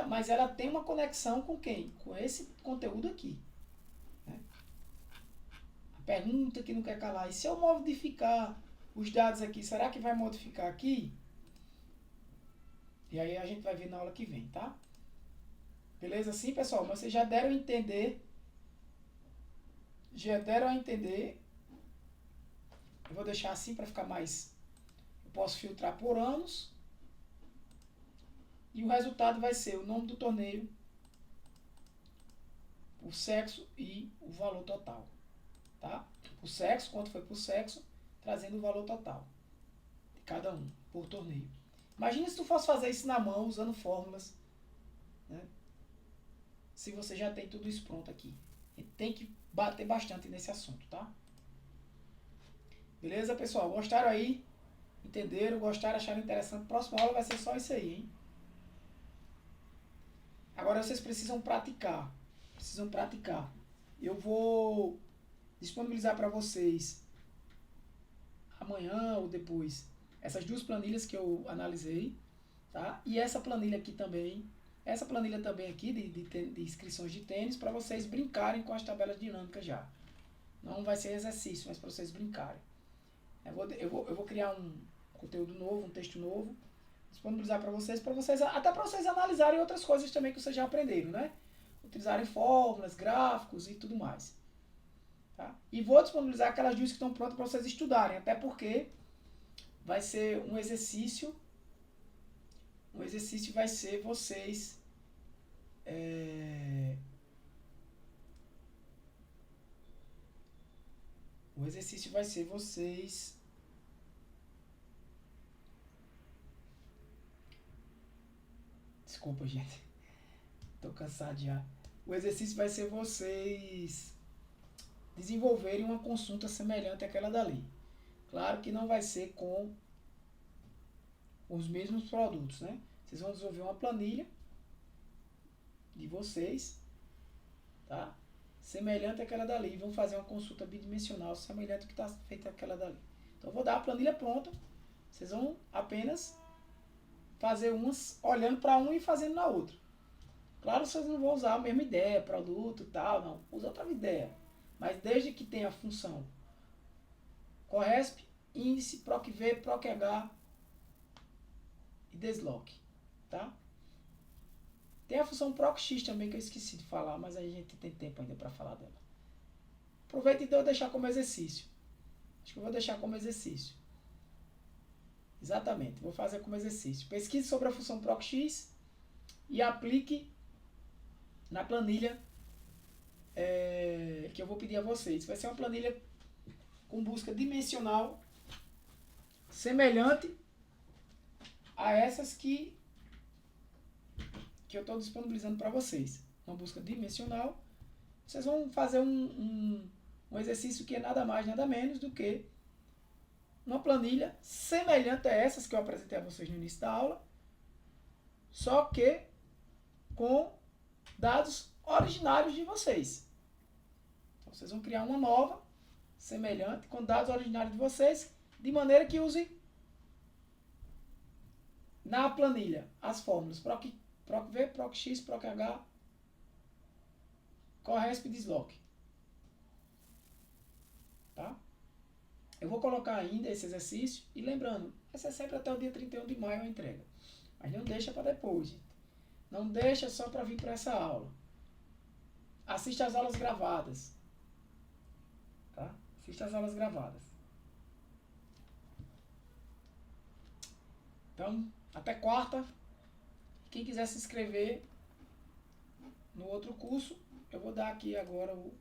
mas ela tem uma conexão com quem? Com esse conteúdo aqui. Né? A pergunta que não quer calar, e se eu modificar os dados aqui, será que vai modificar aqui? E aí a gente vai ver na aula que vem, tá? Beleza assim, pessoal? Mas vocês já deram a entender. Eu vou deixar assim para ficar mais... Eu posso filtrar por anos. E o resultado vai ser o nome do torneio, o sexo e o valor total. Tá? O sexo, quanto foi por sexo, trazendo o valor total de cada um por torneio. Imagina se tu fosse fazer isso na mão, usando fórmulas, né? Se você já tem tudo isso pronto aqui. E tem que bater bastante nesse assunto, tá? Beleza, pessoal? Gostaram aí? Entenderam? Gostaram? Acharam interessante? Próxima aula vai ser só isso aí, hein? Agora vocês precisam praticar. Precisam praticar. Eu vou disponibilizar para vocês amanhã ou depois essas duas planilhas que eu analisei, tá? E essa planilha aqui também. Essa planilha também aqui de inscrições de tênis para vocês brincarem com as tabelas dinâmicas já. Não vai ser exercício, mas para vocês brincarem. Eu vou criar um conteúdo novo, um texto novo, disponibilizar para vocês, até para vocês analisarem outras coisas também que vocês já aprenderam, né? Utilizarem fórmulas, gráficos e tudo mais. Tá? E vou disponibilizar aquelas duas que estão prontas para vocês estudarem, até porque vai ser um exercício. O exercício vai ser vocês o exercício vai ser vocês desculpa, gente. Tô cansado já. O exercício vai ser vocês desenvolverem uma consulta semelhante àquela dali. Claro que não vai ser com os mesmos produtos, né? Vocês vão desenvolver uma planilha de vocês, tá? Semelhante àquela dali. Vão fazer uma consulta bidimensional semelhante ao que está feita aquela dali. Então eu vou dar a planilha pronta. Vocês vão apenas fazer umas olhando para uma e fazendo na outra. Claro, vocês não vão usar a mesma ideia, produto e tal, não. Usa outra ideia. Mas desde que tenha a função CORRESP, índice, PROC-V, PROC-H e desloque, tá? Tem a função PROC-X também que eu esqueci de falar, mas a gente tem tempo ainda para falar dela. Aproveita então eu deixar como exercício. Acho que eu vou deixar como exercício. Exatamente, vou fazer como exercício. Pesquise sobre a função PROC-X e aplique na planilha que eu vou pedir a vocês. Vai ser uma planilha com busca dimensional semelhante a essas que eu estou disponibilizando para vocês. Uma busca dimensional. Vocês vão fazer um exercício que é nada mais, nada menos do que uma planilha semelhante a essas que eu apresentei a vocês no início da aula, só que com dados originários de vocês. Então vocês vão criar uma nova, semelhante, com dados originários de vocês, de maneira que use na planilha as fórmulas PROC-V, PROC-X, PROC-H, CORRESP e desloque. Tá? Eu vou colocar ainda esse exercício e lembrando, essa é sempre até o dia 31 de maio a entrega. Mas não deixa para depois, gente. Não deixa só para vir para essa aula. Assista as aulas gravadas. Tá? Assista as aulas gravadas. Então, até quarta. Quem quiser se inscrever no outro curso, eu vou dar aqui agora o...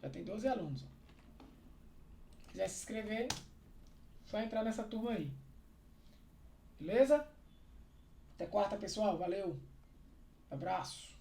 Já tem 12 alunos. Se quiser se inscrever, só entrar nessa turma aí. Beleza? Até quarta, pessoal. Valeu. Abraço.